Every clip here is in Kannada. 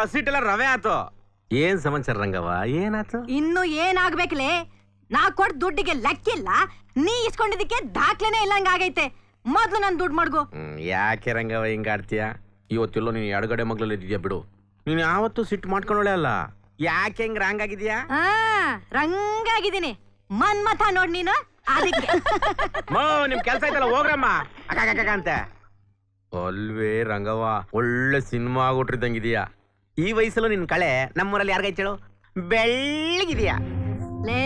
ಹಸಿಟ್ಟೆಲ್ಲ ರವೆ ಆತು. ಏನ್ ಸಮಾಚಾರ ರಂಗವ್ವ, ಏನಾತು? ಇನ್ನು ಏನಾಗ್ಬೇಕಲೇ? ನಾ ಕೊಡ್ ದುಡ್ಡಿಗೆ ಲೆಕ್ಕಿಲ್ಲ, ನೀ ಇಸ್ಕೊಂಡಿದ್ದಕ್ಕೆ ದಾಖಲೆನೇ ಇಲ್ಲಂಗ ಆಗೈತೆ. ಮೊದ್ಲು ನನ್ ದುಡ್ಡು ಮಾಡ್ಗು. ಯಾಕೆ ರಂಗವ್ವ ಹಿಂಗ ಆಡ್ತೀಯ? ಇವತ್ತೆಲ್ಲೋ ನೀನು ಎಡಗಡೆ ಮಗ್ಲಲ್ಲಿ ಇದ್ದೀಯ ಬಿಡು. ನೀನು ಯಾವತ್ತೂ ಸಿಟ್ಟು ಮಾಡ್ಕೊಂಡೋಳೆ ಅಲ್ಲ, ಯಾಕೆ ಹೆಂಗ್ ರಾಂಗ್ ಆಗಿದ್ಯಾ? ರಂಗಾಗಿದ್ದೀನಿ, ಮನ್ಮಥ ನೋಡ್ ನೀನು. ಅದಕ್ಕೆ ನಿಮ್ ಕೆಲ್ಸ ಐತಲ್ಲ, ಹೋಗ್ರಮ್ಮ ಅಕ್ಕ ಅಂತೆ. ಅಲ್ವೇ ರಂಗವ್ವ, ಒಳ್ಳೆ ಸಿನಿಮಾ ಆಗ್ಬಿಟ್ರಿದ್ದಂಗಿದೀಯಾ. ಈ ವಯಸ್ಸಲ್ಲೂ ನಿನ್ ಕಳೆ ನಮ್ಮೂರಲ್ಲಿ ಯಾರಿಗೈತೇಳು? ಬೆಳ್ಳಗಿದೀಯಾ. ಲೇ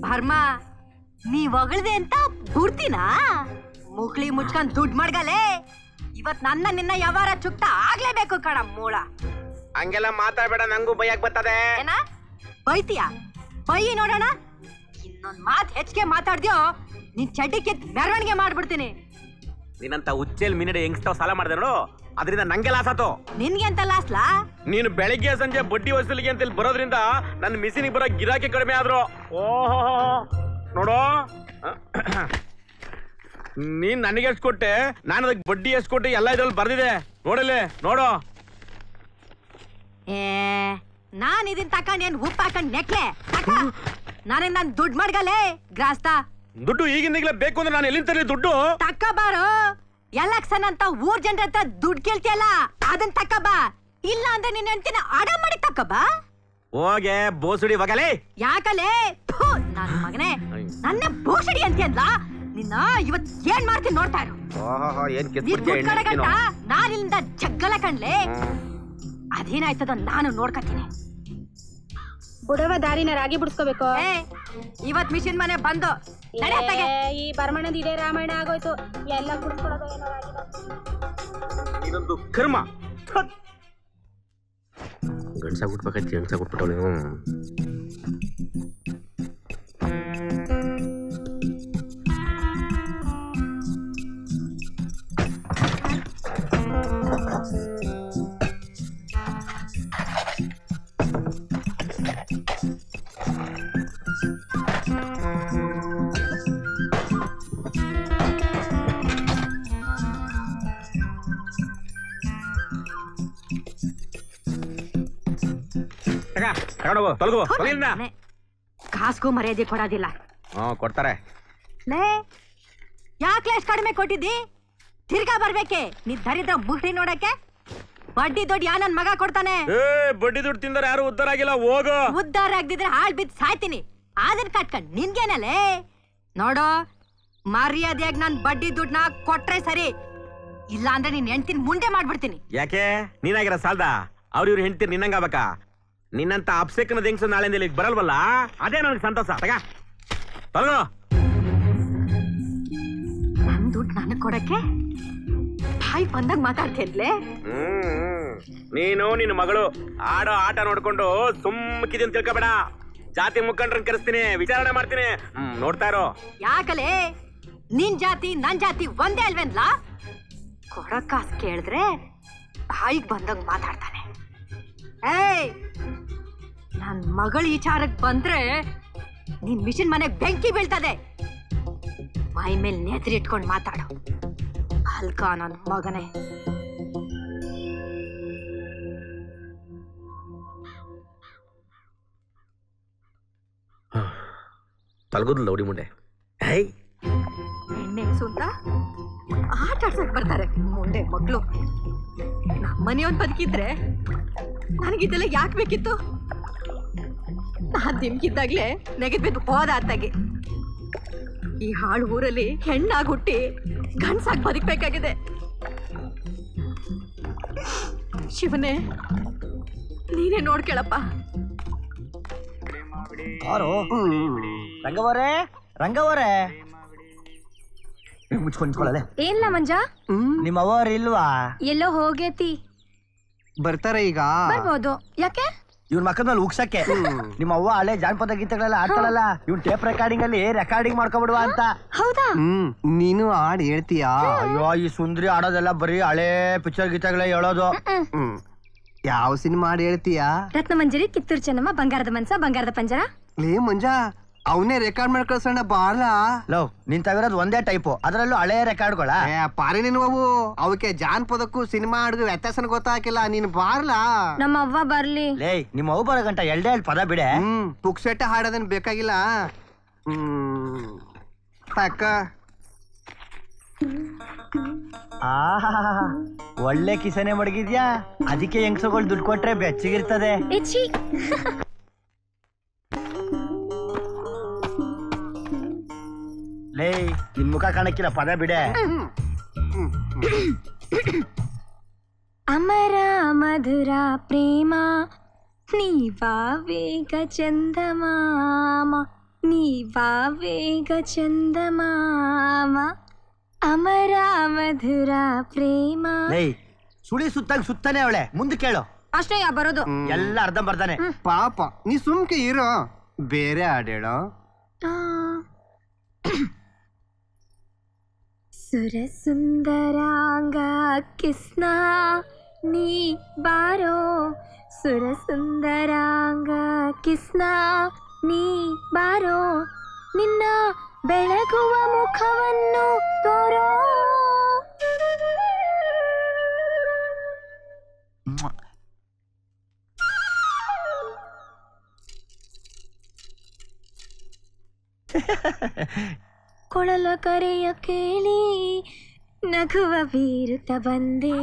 ಭರ್ಮ, ನೀ ಹೊಗಳ್ದೆ ಅಂತ ಬುಡ್ತೀನಾ? ಮುಕ್ಳಿ ಮುಚ್ಕೊಂಡ್ ದುಡ್ಡು ಮಾಡ್ಗಲೇ. ಇವತ್ ನನ್ನ ನಿನ್ನ ಯಾವಾರ ಚುಕ್ತ ಆಗ್ಲೇಬೇಕು ಕಣ ಮೂಳ. ಹಂಗೆಲ್ಲ ಮಾತಾಡ್ಬೇಡ, ನಂಗೂ ಬೈಯಕ್ ಬರ್ತದೆ. ಏನ ಬೈತೀಯ? ಬೈಯಿ ನೋಡೋಣ. ಇನ್ನೊಂದ್ ಮಾತ್ ಹೆಚ್ಚಿಗೆ ಮಾತಾಡ್ದ್ಯೋ ನಿನ್ ಚಡ್ಡಿಕ್ಕೆ ಮೆರವಣಿಗೆ ಮಾಡ್ಬಿಡ್ತೀನಿ. ನೀನಂತ ಉಚ್ಚೇಲ್ ಮಿನಿಡೆ ಹೆಂಗ್ಸ್ತಾವ್ ಸಾಲ ಮಾಡ್ದೆ ನೋಡು, ಅದರಿಂದ ನಂಗೆ ಲಾಸ್ ಆತು. ನಿನ್ಗೆ ಅಂತ ಲಾಸ್ಲಾ? ನೀನು ಬೆಳಿಗ್ಗೆ ಸಂಜೆ ಬಡ್ಡಿ ವಸೂಲಿಗೆ ಅಂತ ಇಲ್ಲಿ ಬರೋದ್ರಿಂದ ನನ್ನ ಮಿಸಿನಿಗೆ ಬರೋ ಗಿರಾಕಿ ಕಡಿಮೆ ಆದ್ರು. ಓಹೋ ನೋಡು, ನೀನ್ ನನಗೆ ಎಷ್ಟು ಕೊಟ್ಟೆ, ನಾನು ಅದಕ್ಕೆ ಬಡ್ಡಿ ಎಷ್ಟು ಕೊಟ್ಟೆ, ಎಲ್ಲ ಇದ್ರಲ್ಲಿ ಬರ್ದಿದೆ ನೋಡಲಿ. ನೋಡು, ನಾನ್ ಇದನ್ ತಕೊಂಡ್ ಏನ್ ಉಪ್ಪು ಹಾಕೊಂಡ್ ನೆಕ್ಲೆ ನನಗ್ ನನ್ ದುಡ್ಡು ಮಾಡ್ಗಲೇ ಗ್ರಾಸ್ತ. ದುಡ್ಡು ಈಗಿಂದೀಗ್ಲೇ ಬೇಕು ಅಂದ್ರೆ ನಾನು ಎಲ್ಲಿಂದ ತರಲಿ ದುಡ್ಡು? ತಕ್ಕ ಬಾರು. ಎಲೆಕ್ಷನ್ ಅಂತ ಊರ್ ಜನರ ಹತ್ರ ದುಡ್ಡು ಕೇಳ್ತಿಯಲ್ಲ, ಅದನ್ ತಕ್ಕ ಬಾ. ಇಲ್ಲ ಅಂದ್ರೆ ನಿನ್ನ ಹೆಂಡ್ತಿನ ಅಡ ಮಾಡಿ ತಕ್ಕ ಬಾ. ಹೋಗೆ ಬೋಸುಡಿ ಹೋಗಲೇ. ಯಾಕಲೇ ನನ್ನ ಮಗನೇ, ನನ್ನ ಬೋಸಡಿ ಅಂತೀಯಲ್ಲ. ನಿನ್ನ ಇವತ್ ಏನ್ ಮಾಡ್ತೀನಿ ನೋಡ್ತಾ ಇರು. ನಾನಿಲ್ಲಿಂದ ಜಗ್ಗಲ ಕಣ್ಲೆ. ಅದೇನಾಯ್ತದ ನಾನು ನೋಡ್ಕತೀನಿ. ಬುಡವ ದಾರಿನ ರಾಗಿ ಬಿಡಿಸ್ಕೋಬೇಕು. ಇವತ್ ಮಿಷಿನ್ ಮನೆ ಬಂದು ಈ ಬರ್ಮಣ್ಣದ ಇದೇ ರಾಮಾಯಣ ಆಗೋಯ್ತು. ಎಲ್ಲ ಬಿಡಿಸ್ಕೊಳ್ಳೋದು ಏನೋ ಇದೊಂದು ಕರ್ಮ. ಗಂಡ್ಸಾಗ್ಬಿಟ್ಬೇಕಾಯ್ತು, ಗಂಡ್ಸಾಗ್ಬಿಟ್ಬಿಟ್ಟವಳು. ಕಾಸ್ಗೂ ಮರ್ಯಾದೆ ಕೊಡೋದಿಲ್ಲ. ಕೊಡ್ತಾರೆ. ಯಾಕೆ ಅಷ್ಟು ಕಡಿಮೆ ಕೊಟ್ಟಿದ್ದಿ? ತಿರ್ಗಾ ಬರ್ಬೇಕೆ ನೀ ದರಿದ್ರ ಮುಷ್ಟಿ ನೋಡಕ್ಕೆ? ಬಡ್ಡಿ ದುಡ್ಡು ಯಾ ನನ್ ಮಗ ಕೊಡ್ತಾನೆ? ಬಡ್ಡಿ ದುಡ್ಡು ತಿಂದ್ರೆ ಯಾರು ಉದ್ದಾರ ಆಗಿಲ್ಲ. ಹೋಗು. ಉದ್ದಾರ ಆಗದಿದ್ರೆ ಹಾಳ್ ಬಿದ್ದು ಸಾಯ್ತೀನಿ. ಅದನ್ನ ಕಟ್ಕೊಂಡ್ ನಿನ್ಗೇನಲ್ಲೇ? ನೋಡೋ, ಮರ್ಯಾದೆಯಾಗಿ ನನ್ ಬಡ್ಡಿ ದುಡ್ಡನ್ನ ಕೊಟ್ರೆ ಸರಿ, ಇಲ್ಲ ಅಂದ್ರೆ ನೀನ್ ಹೆಂಡ್ತಿನ ಮುಂದೆ ಮಾಡ್ಬಿಡ್ತೀನಿ. ಯಾಕೆ ನೀನಾಗಿರ ಸಾಲ್ದ? ಅವ್ರ ಹೆಂಡ್ತಿ ನಿನ್ನಂಗಾಗಬೇಕಾ? ನಿನ್ನಂತ ಅಪ್ಸೆಕ್ನ ಹೆಂಗ್ಸು ನಾಳೆಂದ ಇಲ್ಲಿಗೆ ಬರಲ್ವಲ್ಲ, ಅದೇ ನನಗೆ ಸಂತೋಷ. ತಗೋ, ನನ್ ದುಡ್ಡು ನನಗ್ ಕೊಡಕ್ಕೆ ಬಾಯಿ ಬಂದಾಗ ಮಾತಾಡ್ತಿದ್ಲೆ. ನೀನು ನಿನ್ನ ಮಗಳು ಆಡೋ ಆಟ ನೋಡ್ಕೊಂಡು ಸುಮ್ಮಕಿದೆ ಅಂತ ತಿಳ್ಕೊಬೇಡ. ಜಾತಿ ಮುಖಂಡ್ರನ್ ಕರೆಸ್ತೀನಿ, ವಿಚಾರಣೆ ಮಾಡ್ತೀನಿ, ನೋಡ್ತಾ ಇರೋ. ಯಾಕಲೇ ನಿನ್ ಜಾತಿ ನನ್ ಜಾತಿ ಒಂದೇ ಅಲ್ವೇನ್ಲ? ಕೊಡಕಾಸ್ ಕೇಳಿದ್ರೆ ಬಾಯಿಗೆ ಬಂದಾಗ ಮಾತಾಡ್ತಾನೆ. ಏಯ್, ನನ್ ಮಗಳ ವಿಚಾರಕ್ಕೆ ಬಂದ್ರೆ ನಿನ್ ಮಿಷನ್ ಮನೆಗ್ ಬೆಂಕಿ ಬೀಳ್ತದೆ. ಮೈ ಮೇಲೆ ನೇತ್ರಿ ಇಟ್ಕೊಂಡು ಮಾತಾಡು ಅಲ್ಕ ನನ್ ಮಗನೇ. ತಲಗುದ್ಲು ಲೌಡಿ ಮುಂಡೆ. ಎಣ್ಣೆ ಸುಂದ ಆಟ ಆಡ್ಸಕ್ ಬರ್ತಾರೆ ಮುಂಡೆ ಮಕ್ಳು. ನಮ್ಮನೆಯವನ್ ಬದುಕಿದ್ರೆ ನನಗಿದೆಲ್ಲ ಯಾಕೆ ಬೇಕಿತ್ತು? ನಾನ್ ದಿಮ್ಕಿದ್ದಾಗ್ಲೇ ನೆಗೆದ್ಬಿದ್ದು ಹೋದ ಅತ್ತಾಗೆ. ಈ ಹಾಳು ಊರಲ್ಲಿ ಹೆಣ್ಣಾಗಿ ಹುಟ್ಟಿ ಗಂಡ್ಸಾಗಿ ಬದುಕಬೇಕಾಗಿದೆ. ಶಿವನೇ, ನೀನೇ ನೋಡ್ಕೇಳಪ್ಪ. ರಂಗವರೇ, ರಂಗವರೇ, ಮುಚ್ಕೊಂಡ್ಕೊಳ್ಳಲೆ. ಏನ್ಲ ಮಂಜ, ನಿಮ್ಮ ಅವ್ರ ಇಲ್ವಾ? ಎಲ್ಲೋ ಹೋಗೇತಿ. ಬರ್ತಾರೆ ಈಗ. ಬರ್ಬೋದು. ಯಾಕೆ? ಇವ್ನ ಮಕ್ಕಳಲ್ಲಿ ಉಗ್ಸಕ್ಕೆ. ನಿಮ್ಮ ಅವ್ವ ಹಳೆ ಜಾನಪದ ಗೀತೆಗಳೆಲ್ಲ ಆಡ್ತಾಳಲ್ಲ, ಇವ್ನ ಟೇಪ್ ರೆಕಾರ್ಡಿಂಗ್ ಅಲ್ಲಿ ರೆಕಾರ್ಡಿಂಗ್ ಮಾಡ್ಕೊಬಿಡುವ ಅಂತ. ಹೌದಾ? ನೀನು ಹಾಡ್ ಹೇಳ್ತೀಯಾ? ಅಯ್ಯೋ, ಈ ಸುಂದ್ರಿ ಆಡೋದೆಲ್ಲ ಬರೀ ಹಳೆ ಪಿಕ್ಚರ್ ಗೀತೆಗಳೇ ಹೇಳೋದು. ಯಾವ ಸಿನಿಮಾ ಹಾಡ್ ಹೇಳ್ತೀಯಾ? ರತ್ನ ಮಂಜರಿ, ಕಿತ್ತೂರು ಚೆನ್ನಮ್ಮ, ಬಂಗಾರದ ಮನ್ಸ, ಬಂಗಾರದ ಪಂಜರ. ಲೇ ಮಂಜ, ಅವನೇ ರೆಕಾರ್ಡ್ ಮಾಡಿ ಕಳ್ಸೋಣ ಬಾಳ. ಲವ್ ನಿನ್ ತಗಿರೋದು ಒಂದೇ ಟೈಪು, ಅದರಲ್ಲೂ ಹಳೆಯ ರೆಕಾರ್ಡ್ಗಳ. ಪಾರಿ ನೀನು ಅವು ಅವಕ್ಕೆ ಜಾನಪದಕ್ಕೂ ಸಿನಿಮಾ ಹಾಡ್ಗೂ ವ್ಯತ್ಯಾಸನ ಗೊತ್ತಾಗಿಲ್ಲ. ನೀನ್ ಬಾರ್ಲಾ. ನಮ್ಮ ಅವ್ವ ಬರ್ಲಿ. ಲೇ ನಿಮ್ಮ ಅವು ಬರೋ ಗಂಟ ಎಲ್ಡೆ ಪದ ಬಿಡೆ. ಪುಕ್ಸೆಟ್ಟ ಹಾಡೋದನ್ ಬೇಕಾಗಿಲ್ಲ. ಅಕ್ಕ ಒಳ್ಳೆ ಕಿಸನೆ ಮಡಗಿದ್ಯಾ, ಅದಕ್ಕೆ ಹೆಂಗ್ಸಗಳು ದುಡ್ಡು ಕೊಟ್ರೆ ಬೆಚ್ಚಗಿರ್ತದೆ. ಲೇ ನಿನ್ ಮುಖ ಕಾಣಕ್ಕಿಲ್ಲ, ಪದ ಬಿಡೆ. ಅಮರ ಮಧುರ ಪ್ರೇಮ ನೀವಾ ವೇಗ ಚಂದಮಾಮ, ನೀವಾ ವೇಗ ಚಂದಮಾಮ, ಅಮರ ಮಧುರ ಪ್ರೇಮ. ಲೇ ಸುಳಿ ಸುತ್ತಾಗ ಸುತ್ತಾನೆ ಅವಳೆ, ಮುಂದೆ ಕೇಳು. ಅಷ್ಟೇ ಬರೋದು ಎಲ್ಲ ಅರ್ಧ ಬರ್ತಾನೆ. ಪಾಪ ನೀ ಸುಮ್ಕೆ ಇರೋ, ಬೇರೆ ಹಾಡೇಳೋ. ಸುರ ಸುಂದರಾಂಗ ಕಿಸ್ನ ನೀ ಬಾರೋ, ಸುರ ಸುಂದರಾಂಗ ಕಿಸ್ನ ನೀ ಬಾರೋ, ನಿನ್ನ ಬೆಳಗುವ ಮುಖವನ್ನು ತೋರೋ. ಕೊಳಲ ಕರೆಯ ಕೇಳಿ ನಗುವ ಬೀರುತ್ತ ಬಂದೆ.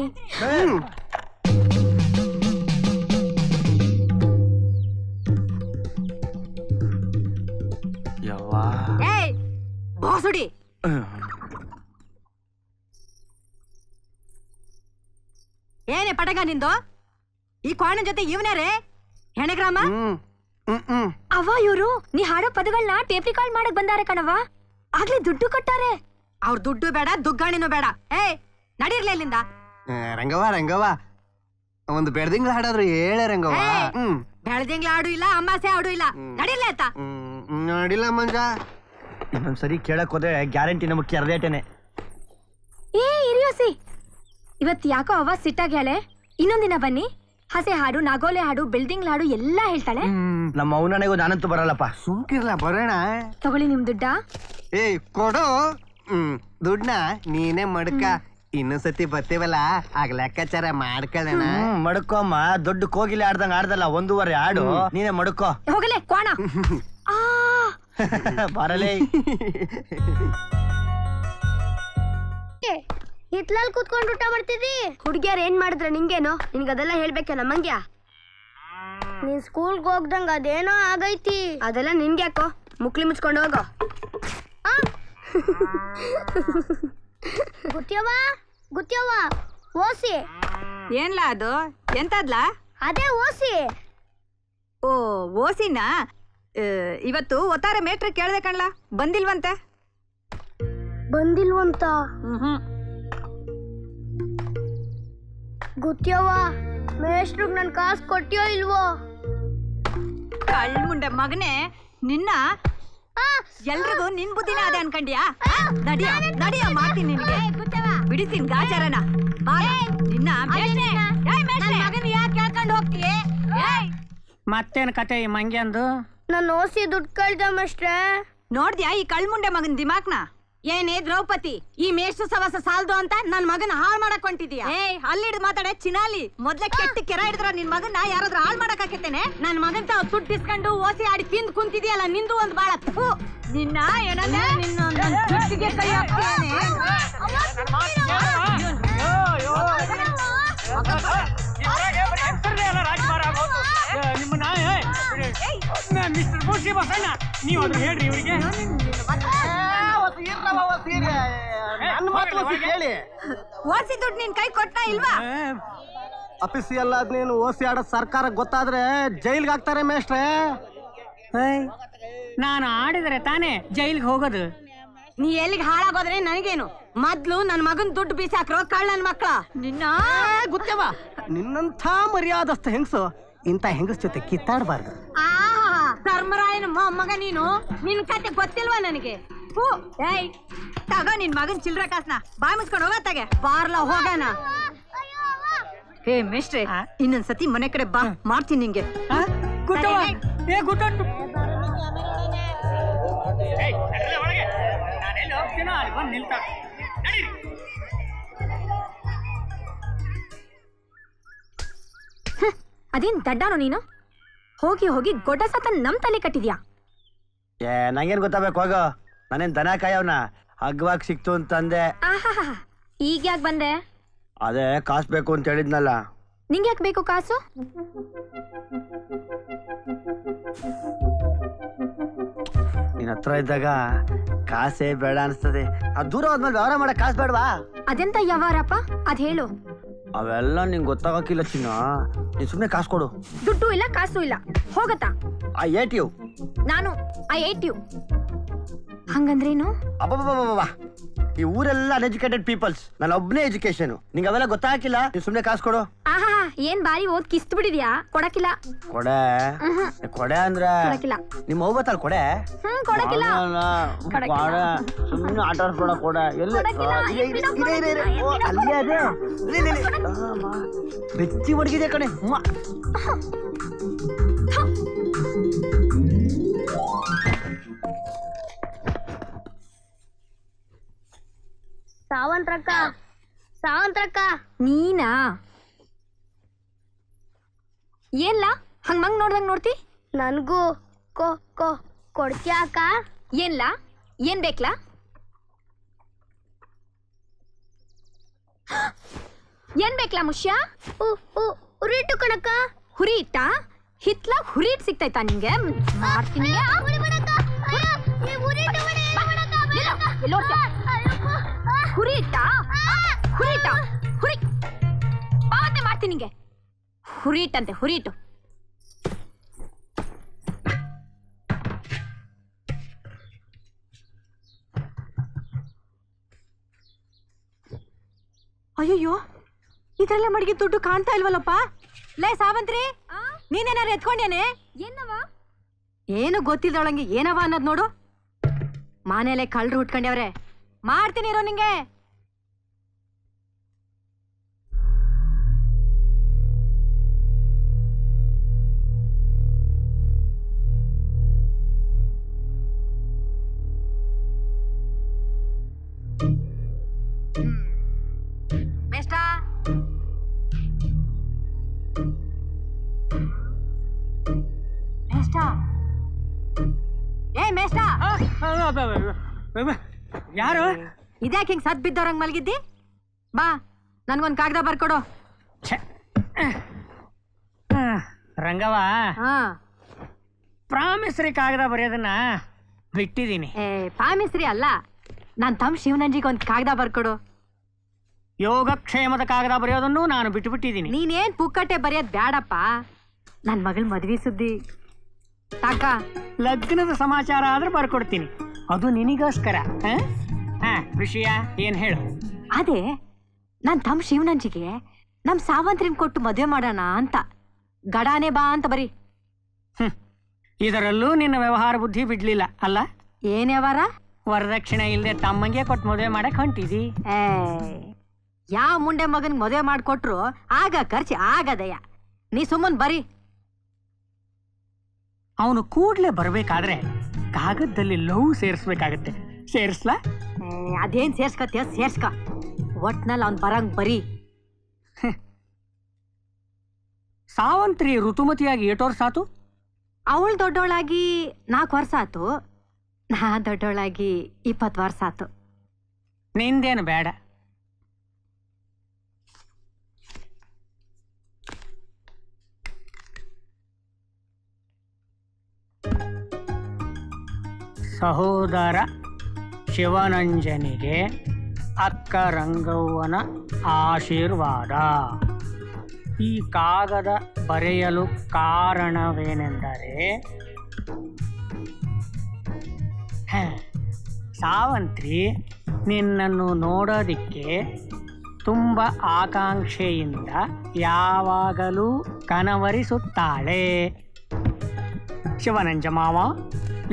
ಬೋಸುಡಿ ಏನೇ ಪಟಗ ನಿಂದು? ಈ ಕೋಣ ಜೊತೆ ಇವನ್ಯಾರೇ ಹೆಣಗ್ರಾಮ? ಅವ ಇವ್ರು ನೀ ಹಾಡೋ ಪದಗಳನ್ನ ಟೇಪ್ ರಿಕಾರ್ಡ್ ಮಾಡಕ್ ಬಂದಾರೆ ಕಣವ. ಆಗ್ಲೇ ದುಡ್ಡು ಕೊಟ್ಟಾರೆ. ಅವ್ರ ದುಡ್ಡು ಬೇಡ, ದುಗ್ಗಾಣಿನೂ ಬೇಡ. ನಡೀರ್ಲಿ ಇಲ್ಲಿಂದ. ರಂಗವ ಒಂದು ಬೆಳ್ದಿಂಗ್ಳ ಹಾಡಾದ್ರು ಹೇಳೆ ರಂಗವ. ಬೆಳ್ದಿಂಗ್ಳ ಹಾಡು ಇಲ್ಲ, ಅಮಾಸೆ ಹಾಡು ಇಲ್ಲ. ನಡೀರ್ಲಿ ಆಯ್ತಾ? ನೋಡಿಲ್ಲ ಮಂಜ. ಇನ್ನೊಂದ್ಸರಿ ಕೇಳಕ್ ಹೋದ್ರೆ ಗ್ಯಾರಂಟಿ ನಮಗ್ ಕೆರ್ದೇಟೇನೆ. ಇರಿಯೋಸಿ, ಇವತ್ ಯಾಕೋ ಅವ ಸಿಟ್ಟಾಗಿ ಹೇಳೆ. ಇನ್ನೊಂದಿನ ಬನ್ನಿ, ಹಸೆ ಹಾಡು, ನಾಗೋಲೆ ಹಾಡು, ಬಿಲ್ಡಿಂಗ್ ಹಾಡು ಎಲ್ಲಾ ಹೇಳ್ತಾಳೆ. ನಮ್ಮ ಅವನನೆಗೂ ನಾನಂತೂ ಬರಲ್ಲಪ್ಪ. ಸುಮ್ಕಿರ್ಲ ಬರೋಣ. ತಗೊಳ್ಳಿ ನಿಮ್ ದುಡ್ಡ. ಕೊಡು. ದುಡ್ಡನ್ನ ನೀನೇ ಮಡ್ಕ. ಇನ್ನೊಂದ್ಸತಿ ಬರ್ತೇವಲ್ಲ ಆಗ ಲೆಕ್ಕಾಚಾರ ಮಾಡ್ಕೊಳ್ಳೋಣ. ಮಡ್ಕೋಮ್ಮ, ದೊಡ್ಡ ಕೋಗಿಲೆ ಆಡ್ದಂಗ ಆಡ್ದಲ್ಲ 1.5 ಹಾಡು, ನೀನೇ ಮಡ್ಕೋ. ಹೋಗಲೇ ಕೋಣ. ಬರಲೇ. ಹಿತ್ಲಲ್ಲಿ ಕೂತ್ಕೊಂಡು ಊಟ ಮಾಡ್ತಿದ್ದಿ. ಹುಡುಗಿಯರ್ ಏನ್ ಮಾಡಿದ್ರೆ ನಿಂಗೇನು? ನಿನ್ಗದೆಲ್ಲ ಹೇಳ್ಬೇಕೇನ ಮಂಗ್ಯ? ನೀನ್ ಸ್ಕೂಲ್ಗೆ ಹೋಗ್ದಂಗ ಅದೇನೋ ಆಗೈತಿ. ಅದೆಲ್ಲ ನಿನ್ಗ್ಯಾಕೋ? ಮುಕ್ಲಿ ಮುಚ್ಕೊಂಡು ಹೋಗೋ. ಗುತ್ಯವ್ವ ಓಸಿ. ಏನ್ಲ ಅದು? ಎಂತದ್ಲ? ಅದೇ ಓಸಿ. ಓ ಓಸಿನ? ಇವತ್ತು ಒತ್ತಾರೆ ಮೇಟ್ರ್ ಕೇಳ್ದೆ ಕಣ್ಲ, ಬಂದಿಲ್ವಂತೆ. ಬಂದಿಲ್ವಂತ? ಗುತ್ಯವ್ವ ಮೇಷ್ಟ್ರಿಗೆ ನನ್ ಕಾಸು ಕೊಟ್ಟಿಯೋ ಇಲ್ವೋ? ಕಳ್ ಮುಂಡೆ ಮಗನೇ, ನಿನ್ನ ಎಲ್ರಿಗೂ ನಿನ್ ಬುದ್ಧಿನ ಅದೇ ಅನ್ಕಂಡ್ಯಾ? ನಡಿಯ ಮಾಡ್ತೀನಿ ನಿನ್ಗೆ, ಬಿಡಿಸ್ತೀನಿ ಗಾಚಾರನ. ನಿನ್ನ ಮಗನ ಯಾಕೆ ಕೇಳ್ಕೊಂಡು ಹೋಗ್ತೀಯ? ಮತ್ತೇನ್ ಕತೆ ಈ ಮಂಗ್ಯಂದು? ನನ್ನ ಓಸಿ ದುಡ್ಡು ಕಳ್ದ ಮೇಷ್ಟ್ರೆ. ನೋಡ್ದ್ಯಾ ಈ ಕಳ್ಮುಂಡೆ ಮಗನ್ ದಿಮಾಕ್ನ? ಏನೇ ದ್ರೌಪದಿ, ಈ ಮೇಷ್ಟ್ರ ಸವಾಸ ಸಾಲ್ದು ಅಂತ ನನ್ ಮಗನ ಹಾಳ್ ಮಾಡಕ್ ಹೊಂಟಿದ್ಯಾ? ಅಲ್ಲಿಡ್ ಮಾತಾಡೆ ಚಿನಾಲಿ. ಮೊದ್ಲೇ ಕೆಟ್ಟ ಕೆರ ಹಿಡಿದ್ರ ನಿನ್ ಮಗನ ಯಾರಾದ್ರೂ ಹಾಳ್ ಮಾಡಕ್ ಹಾಕೇತೇನೆ? ನನ್ ಮಗನ್ ತಾವ್ ದುಡ್ಡು ಇಸ್ಕೊಂಡು ಓಸಿ ಆಡಿ ತಿಂದ್ ಕುಂತಿದ್ಯಲ್ಲ, ನಿಂದು ಒಂದ್ ಬಾಳ ನಿನ್ನ ಏನಂದ್ರೆ ನಿನ್ನ ದುಡ್ಡಿಗೆ ಕೈ ಹಾಕ್ತೇನೆ. ಓಸಿ ದುಡ್ಡು ನಿನ್ ಕೈ ಕೊಟ್ಟ ಇಲ್ವಾ? ಅಫಿಸಿಯಲ್ ಆದ್ ನೀನು ಓಸಿ ಆಡೋ ಸರ್ಕಾರ ಗೊತ್ತಾದ್ರೆ ಜೈಲ್ಗೆ ಹಾಕ್ತಾರೆ ಮೇಷ್ಟ್ರೆ. ನಾನು ಆಡಿದ್ರೆ ತಾನೇ ಜೈಲ್ಗೆ ಹೋಗೋದು. ನೀ ಎಲ್ಲಿಗೆ ಹಾಳಾಗೋದ್ರೆ ನನಗೇನು? ಮೊದ್ಲು ನನ್ ಮಗನ್ ದುಡ್ಡು ಬೀಸಾಕ್ರೋ ಕಳ್ಳ ನನ್ ಮಕ್ಳ. ನಿನ್ನ ಗೊತ್ತವ, ನಿನ್ನಂಥ ಮರ್ಯಾದಸ್ಥ ಹೆಂಗಸು ಇಂಥ ಹೆಂಗಸ್ ಜೊತೆ ಕಿತ್ತಾಡಬಾರ್ದು. ಧರ್ಮರಾಯನ ಮೊಮ್ಮಗ ನೀನು. ನಿನ್ ಕತೆ ಗೊತ್ತಿಲ್ವಾ ನನಗೆ? ಏಯ್ ತಗ ನಿನ್ ಮಗನ್ ಚಿಲ್ರ ಕಾಸ್ನ ಬಾಯ್ ಮುಚ್ಕೊಂಡು ಹೋಗತ್ತಾಗೆ. ಬಾರ್ಲ ಹೋಗೋಣ. ಮೇಷ್ಟ್ರೆ, ಇನ್ನೊಂದ್ಸತಿ ಮನೆ ಕಡೆ ಬಾ, ಮಾಡ್ತೀನಿ ನಿಂಗೆ. ಅದೇನ್ ದಡ್ಡಾನು ನೀನು? ಹೋಗಿ ಹೋಗಿ ಗೊಡ್ಡ ಸತ ನಮ್ ತಲೆ ಕಟ್ಟಿದ್ಯಾ? ನಂಗೇನ್ ಗೊತ್ತಾಗಬೇಕು, ಹೋಗೋ. ನಾನೇನ್ ದನ ಕಾಯವನ ಹಗ್ವಾಗಿ ಸಿಕ್ತು ಅಂತಂದೆ. ಆಹಾ, ಈಗ ಯಾಕೆ ಬಂದೆ? ಅದೇ ಕಾಸು ಬೇಕು ಅಂತ ಹೇಳಿದ್ನಲ್ಲ. ನಿಂಗೆ ಯಾಕೆ ಬೇಕು ಕಾಸು? ನಿನ್ನ ಹತ್ರ ಇದ್ದಾಗ ಕಾಸೇ ಬೇಡ ಅನ್ಸ್ತದೆ. ಅದು ದೂರ ಹೋದ್ಮೇಲೆ ವ್ಯವಹಾರ ಮಾಡಕ್ ಕಾಸು ಬೇಡವಾ? ಅದೆಂತ ವ್ಯವಹಾರಪ್ಪ, ಅದ್ ಹೇಳು. ಅವೆಲ್ಲ ನಿಂಗೆ ಗೊತ್ತಾಗಕ್ಕಿಲ್ಲ ಚಿನ್ನ. ನೀನ್ ಸುಮ್ನೆ ಕಾಸು ಕೊಡು. ದುಡ್ಡು ಇಲ್ಲ, ಕಾಸು ಇಲ್ಲ, ಹೋಗತ್ತಾ? I ate you. ನಾನು ಐ ಏಟ್ ಯು. ಹಂಗಂದ್ರೇನು? ಅಬ್ಬಬ್ಬಬ್ಬಬ್ಬ, ಈ ಊರೆಲ್ಲ ಅನ್ಎಜುಕೇಟೆಡ್ ಪೀಪಲ್ಸ್, ನಾನು ಒಬ್ಬನೇ ಎಜುಕೇಶನ್. ನಿಂಗೆ ಅವೆಲ್ಲ ಗೊತ್ತಾಗಿಲ್ಲ. ನೀನ್ ಸುಮ್ನೆ ಕಾಸು ಕೊಡು. ಆಹಾ, ಏನ್ ಬಾರಿ ಓದ್ ಕಿಸ್ತು ಬಿಡಿದ್ಯಾ? ಕೊಡಕಿಲ್ಲ. ಕೊಡೆ ಕೊಡೆ ಅಂದ್ರೆ ಕೊಡಕಿಲ್ಲ. ನಿಮ್ಮ ಹೋಗ್ಬತ್ತಲ್ಲ ಕೊಡೆ. ಕೊಡಕಿಲ್ಲ. ಕೊಡೆ ಸುಮ್ಮನೆ ಆಟ ಆಡ್ಸ್ಕೊಡ. ಕೊಡೆ ಎಲ್ಲಿ ಅಲ್ಲೇ ಅದೇ ಬೆಚ್ಚಿ ಮಡಗಿದೆ ಕಣೆ. ಸಾವಂತ್ರಕ್ಕ ನೀನಾ? ಏನ್ಲಾ ಹಂಗ್ ಮಂಗ್ ನೋಡ್ದಂಗ್ ನೋಡ್ತಿ? ನನ್ಗೂ ಕೊಡ್ತೀಯ ಅಕ್ಕ? ಏನ್ಲಾ, ಏನ್ ಬೇಕ್ಲಾ? ಏನ್ ಬೇಕ್ಲಾ ಮುಷ್ಯ? ಉರಿಟ್ಟು ಕಣಕ್ಕ. ಹುರಿ ಇಟ್ಟ ಹಿತ್ಲ ಹುರಿ ಇಟ್ ಸಿಗ್ತೈತಾ ನಿಂಗೆ? ಮಾಡ್ತೀನಿ. ಹುರಿ ಇಟ್ಟ ಹುರಿ ಇಟ್ಟ ಹುರಿ ಪಾವತೆ ಮಾಡ್ತೀನಿ ನಿಂಗೆ. ಹುರಿ ಇಟ್ಟಂತೆ, ಹುರಿ ಇಟ್ಟು. ಅಯ್ಯಯ್ಯೋ, ಇದ್ರೆಲ್ಲ ಮಡಿಗೆ ದುಡ್ಡು ಕಾಣ್ತಾ ಇಲ್ವಲ್ಲಪ್ಪ. ಲೇ ಸಾವಂತ್ರಿ, ನೀನೇನಾರು ಎತ್ಕೊಂಡೇನೆ? ಏನವ? ಏನು ಗೊತ್ತಿಲ್ದೊಳಂಗೆ ಏನವ ಅನ್ನೋದ್ ನೋಡು. ಮನೇಲೆ ಕಳ್ರು ಹುಟ್ಕೊಂಡ್ಯವ್ರೆ. ಮಾಡ್ತೀನಿ ಇರೋ ನಿಂಗೆ. ಮೇಷ್ಟ, ಮೇಷ್ಟ, ಏ ಮೇಷ್ಟ, ಯಾರು? ಇದ್ಯಾಕೆ ಹಿಂಗ್ ಸತ್ ಬಿದ್ದವ್ರಂಗ್ ಮಲಗಿದ್ದಿ? ಬಾ, ನನ್ಗೊಂದ್ ಕಾಗದ ಬರ್ಕೊಡು. ರಂಗವ, ಹಾ, ಪ್ರಾಮಿಸ್ರಿ ಕಾಗದ ಬರೆಯೋದನ್ನ ಬಿಟ್ಟಿದ್ದೀನಿ. ಪಾಮಿಸ್ರಿ ಅಲ್ಲ, ನಾನ್ ತಮ್ಮ ಶಿವನಂಜಿಗೆ ಒಂದ್ ಕಾಗದ ಬರ್ಕೊಡು. ಯೋಗಕ್ಷೇಮದ ಕಾಗದ ಬರೆಯೋದನ್ನು ನಾನು ಬಿಟ್ಟುಬಿಟ್ಟಿದ್ದೀನಿ. ನೀನೇನ್ ಪುಕ್ಕಟ್ಟೆ ಬರೆಯೋದ್ ಬ್ಯಾಡಪ್ಪ. ನನ್ ಮಗಳ ಮದ್ವಿ ಸುದ್ದಿ ಸಾಕ. ಲಗ್ನದ ಸಮಾಚಾರ ಆದ್ರೆ ಬರ್ಕೊಡ್ತೀನಿ, ಅದು ನಿನಗೋಸ್ಕರ. ವಿಷಯ ಏನ್ ಹೇಳು? ಅದೇ ನಾನ್ ತಮ್ಮ ಶಿವನಂಜಿಗೆ ನಮ್ ಸಾವಂತ್ರಿನ್ ಕೊಟ್ಟು ಮದ್ವೆ ಮಾಡೋಣ ಅಂತ. ಗಡಾನೆ ಬಾ ಅಂತ ಬರೀ. ಇದರಲ್ಲೂ ನಿನ್ನ ವ್ಯವಹಾರ ಬುದ್ಧಿ ಬಿಡ್ಲಿಲ್ಲ ಅಲ್ಲ? ಏನ್ ವ್ಯವಹಾರ? ವರದಕ್ಷಿಣೆ ಇಲ್ಲದೆ ತಮ್ಮಂಗೆ ಕೊಟ್ಟು ಮದುವೆ ಮಾಡಕ್ ಹೊಂಟಿದಿ. ಯಾವ ಮುಂಡೆ ಮಗನ್ ಮದುವೆ ಮಾಡ್ಕೊಟ್ರು ಆಗ ಖರ್ಚು ಆಗದಯ್ಯ. ನೀ ಸುಮ್ಮನ್ ಬರೀ. ಅವನು ಕೂಡ್ಲೆ ಬರ್ಬೇಕಾದ್ರೆ ಕಾಗದದಲ್ಲಿ ಲವ್ ಸೇರಿಸ್ಬೇಕಾಗತ್ತೆ. ಸೇರಿಸ್ಲಾ? ಅದೇನ್ ಸೇರ್ಸ್ಕತ್ಯ ಸೇರ್ಸ್ಕ. ಒಟ್ನಲ್ಲಿ ಅವ್ನ್ ಬರಂಗ್ ಬರೀ. ಸಾವಂತ್ರಿ ಋತುಮತಿಯಾಗಿ 8 ವರ್ಷ ಆತು? ಅವಳು ದೊಡ್ಡವಳಾಗಿ 4 ವರ್ಷ ಆತು. ನಾ ದೊಡ್ಡವಳಾಗಿ 20 ವರ್ಷ ಆತು. ನಿಂದೇನು ಬೇಡ. ಸಹೋದರ ಶಿವನಂಜನಿಗೆ ಅಕ್ಕ ರಂಗವ್ವನ ಆಶೀರ್ವಾದ. ಈ ಕಾಗದ ಬರೆಯಲು ಕಾರಣವೇನೆಂದರೆ, ಸಾವಂತ್ರಿ ನಿನ್ನನ್ನು ನೋಡೋದಿಕ್ಕೆ ತುಂಬ ಆಕಾಂಕ್ಷೆಯಿಂದ ಯಾವಾಗಲೂ ಕನವರಿಸುತ್ತಾಳೆ. ಶಿವನಂಜ ಮಾವ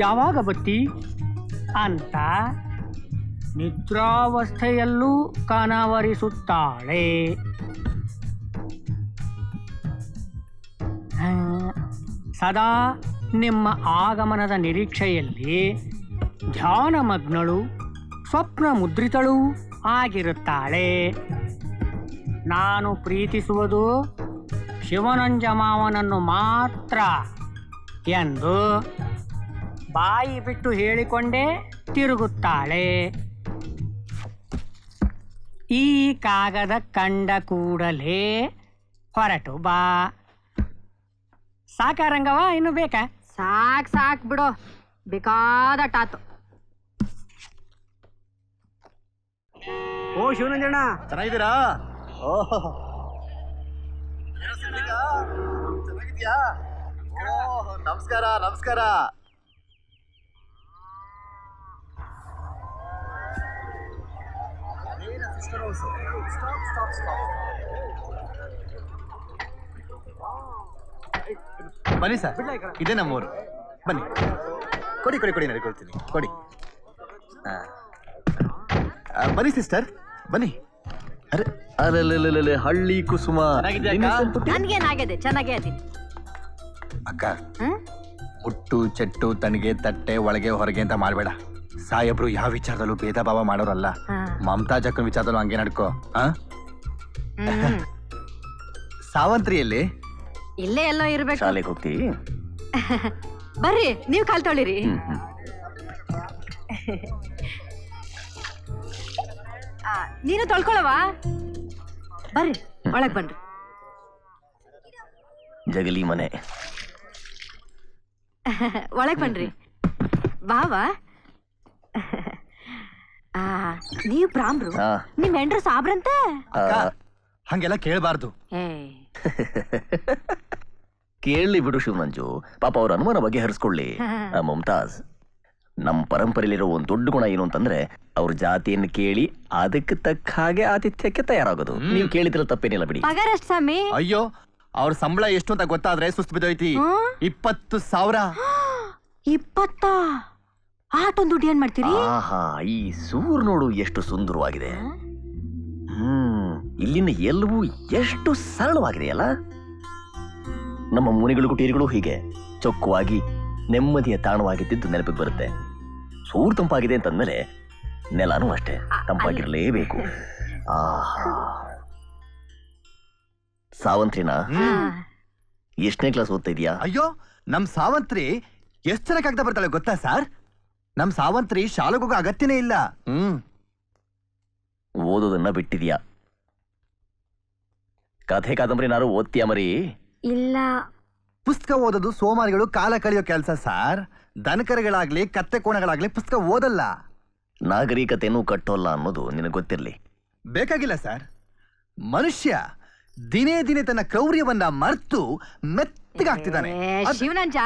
ಯಾವಾಗ ಬತ್ತಿ ಅಂತ ನಿದ್ರಾವಸ್ಥೆಯಲ್ಲೂ ಕನವರಿಸುತ್ತಾಳೆ. ಸದಾ ನಿಮ್ಮ ಆಗಮನದ ನಿರೀಕ್ಷೆಯಲ್ಲಿ ಧ್ಯಾನಮಗ್ನಳು ಸ್ವಪ್ನ ಮುದ್ರಿತಳೂ ಆಗಿರುತ್ತಾಳೆ. ನಾನು ಪ್ರೀತಿಸುವುದು ಶಿವನಂಜಮಾವನನ್ನು ಮಾತ್ರ ಎಂದು ಬಾಯಿ ಬಿಟ್ಟು ಹೇಳಿಕೊಂಡೇ ತಿರುಗುತ್ತಾಳೆ. ಈ ಕಾಗದ ಕಂಡ ಕೂಡಲೇ ಹೊರಟು ಬಾ. ಸಾಕಾರಂಗವ ಇನ್ನು ಬೇಕಾ? ಸಾಕ್ ಬಿಡು, ಬೇಕಾದಟ್ಟಾತು. ಓ ಶಿವನಂಜಣ್ಣ, ಚೆನ್ನಾಗಿದ್ದೀರಾ? ಓಹ್ ಚೆನ್ನಾಗಿದ್ಯಾ? ಓಹ್ ನಮಸ್ಕಾರ ನಮಸ್ಕಾರ. ಬನ್ನಿ ಸರ್, ಇದೇ ನಮ್ಮೂರು. ಬನ್ನಿ, ಕೊಡಿ ಕೊಡಿ ಕೊಡಿ, ನನಗೆ ಕೊಡ್ತೀನಿ, ಕೊಡಿ. ಬನ್ನಿ ಸಿಸ್ಟರ್, ಬನ್ನಿ. ಅರೆ ಅಲ್ಲೇ ಹಳ್ಳಿ ಕುಸುಮ. ನನ್ಗೇನಾಗಿದೆ? ಚೆನ್ನಾಗೇ ಅದೀನಿ ಅಕ್ಕ. ಮುಟ್ಟು ಚೆಟ್ಟು ತಣ್ಣಗೆ ತಟ್ಟೆ ಒಳಗೆ ಹೊರಗೆ ಅಂತ ಮಾಡ್ಬೇಡ. ಸಾಹೇಬ್ರು ಯಾವ ವಿಚಾರದಲ್ಲೂ ಭೇದ ಭಾವ ಮಾಡೋರಲ್ಲ. ಮಮತಾಜ್ ಅಕ್ಕನ ವಿಚಾರದಲ್ಲೂ ಹಂಗೆ ನಡ್ಕೋ. ಸಾವಂತ್ರಿಯಲ್ಲಿ ಇಲ್ಲೇ ಎಲ್ಲೋ ಇರ್ಬೇಕು. ಶಾಲೆಗೆ ಹೋಗ್ತಿ? ಬರ್ರಿ, ನೀವು ಕಾಲ್ ತೊಳಿರಿ. ನೀನು ತೊಳ್ಕೊಳವಾ? ಬರ್ರಿ, ಒಳಗ್ ಬನ್ರಿ. ಜಗಲಿ ಮನೆ. ಒಳಗ್ ಬನ್ರಿ. ಬಾವಾ, ನೀವು ಬ್ರಾಹ್ಮ್ರು, ನಿಮ್ ಹೆಂಡ್ರು ಸಾಬ್ರಂತೆ. ಹಂಗೆಲ್ಲ ಕೇಳಬಾರ್ದು. ಕೇಳಲಿ ಬಿಡು ಶಿವಮಂಜು, ಪಾಪ ಅವ್ರ ಅನುಮಾನ ಬಗೆಹರಿಸ್ಕೊಳ್ಳಿ. ಮುಮ್ತಾಜ್, ನಮ್ಮ ಪರಂಪರೆಯಲ್ಲಿರೋ ಒಂದು ದೊಡ್ಡ ಗುಣ ಏನು ಅಂತಂದ್ರೆ ಅವ್ರ ಜಾತಿಯನ್ನು ಕೇಳಿ ಅದಕ್ಕೆ ತಕ್ಕ ಹಾಗೆ ಆತಿಥ್ಯಕ್ಕೆ ತಯಾರಾಗೋದು. ನೀವು ಕೇಳಿದ್ರೆ ತಪ್ಪೇನಿಲ್ಲ ಬಿಡಿ. ಪಗಾರ ಎಷ್ಟು ಸ್ವಾಮಿ? ಅಯ್ಯೋ, ಅವ್ರ ಸಂಬಳ ಎಷ್ಟು ಅಂತ ಗೊತ್ತಾದ್ರೆ ಸುಸ್ತು ಬಿದ್ದೋಯ್ತಿ. 20,000. 20? ಆಟೊಂದು ದುಡ್ಡು ಏನ್ ಮಾಡ್ತೀರಿ? ಆಹಾ, ಈ ಸೂರ್ ನೋಡು ಎಷ್ಟು ಸುಂದರವಾಗಿದೆ. ಇಲ್ಲಿನ ಎಲ್ಲವೂ ಎಷ್ಟು ಸರಳವಾಗಿದೆಯಲ್ಲ. ನಮ್ಮ ಮುನಿಗಳು ಕುಟೀರಿಗಳು ಹೀಗೆ ಚೊಕ್ಕವಾಗಿ ನೆಮ್ಮದಿಯ ತಾಣವಾಗಿದ್ದು ನೆನಪಿಗೆ ಬರುತ್ತೆ. ಸೂರ್ ತಂಪಾಗಿದೆ ಅಂತಂದ್ಮೇಲೆ ನೆಲನೂ ಅಷ್ಟೇ ತಂಪಾಗಿರಲೇಬೇಕು. ಸಾವಂತ್ರಿನ ಎಷ್ಟನೇ ಕ್ಲಾಸ್ ಓದ್ತಾ ಇದೀಯಾ? ಅಯ್ಯೋ, ನಮ್ ಸಾವಂತ್ರಿ ಎಷ್ಟು ಚೆನ್ನಾಗಿ ಆಗ್ತಾ ಬರ್ತಾಳೆ ಗೊತ್ತಾ ಸರ್? ನಮ್ ಸಾವಂತ್ರಿ ಶಾಲೆಗೆ ಹೋಗೋ ಅಗತ್ಯನೇ ಇಲ್ಲ. ಓದೋದನ್ನ ಬಿಟ್ಟಿದ್ಯಾ? ಕಥೆ ಕಾದಂಬರಿ ನಾರು ಓದ್ತೀಯ ಮರಿ? ಇಲ್ಲ. ಪುಸ್ತಕ ಓದೋದು ಸೋಮಾರಿಗಳು ಕಾಲ ಕಳೆಯೋ ಕೆಲಸ ಸರ್. ದನಕರಗಳಾಗ್ಲಿ ಕತ್ತೆ ಕೋಣಗಳಾಗ್ಲಿ ಪುಸ್ತಕ ಓದಲ್ಲ. ನಾಗರಿಕತೆನೂ ಕಟ್ಟೋಲ್ಲ ಅನ್ನೋದು ನಿನಗೆ ಗೊತ್ತಿರ್ಲಿ. ಬೇಕಾಗಿಲ್ಲ ಸರ್. ಮನುಷ್ಯ ದಿನೇ ದಿನೇ ತನ್ನ ಕ್ರೌರ್ಯವನ್ನ ಮರ್ತು ಮೆತ್ತಗಾಗ್ತಿದ್ದಾನೆ. ಶಿವನಂಜ,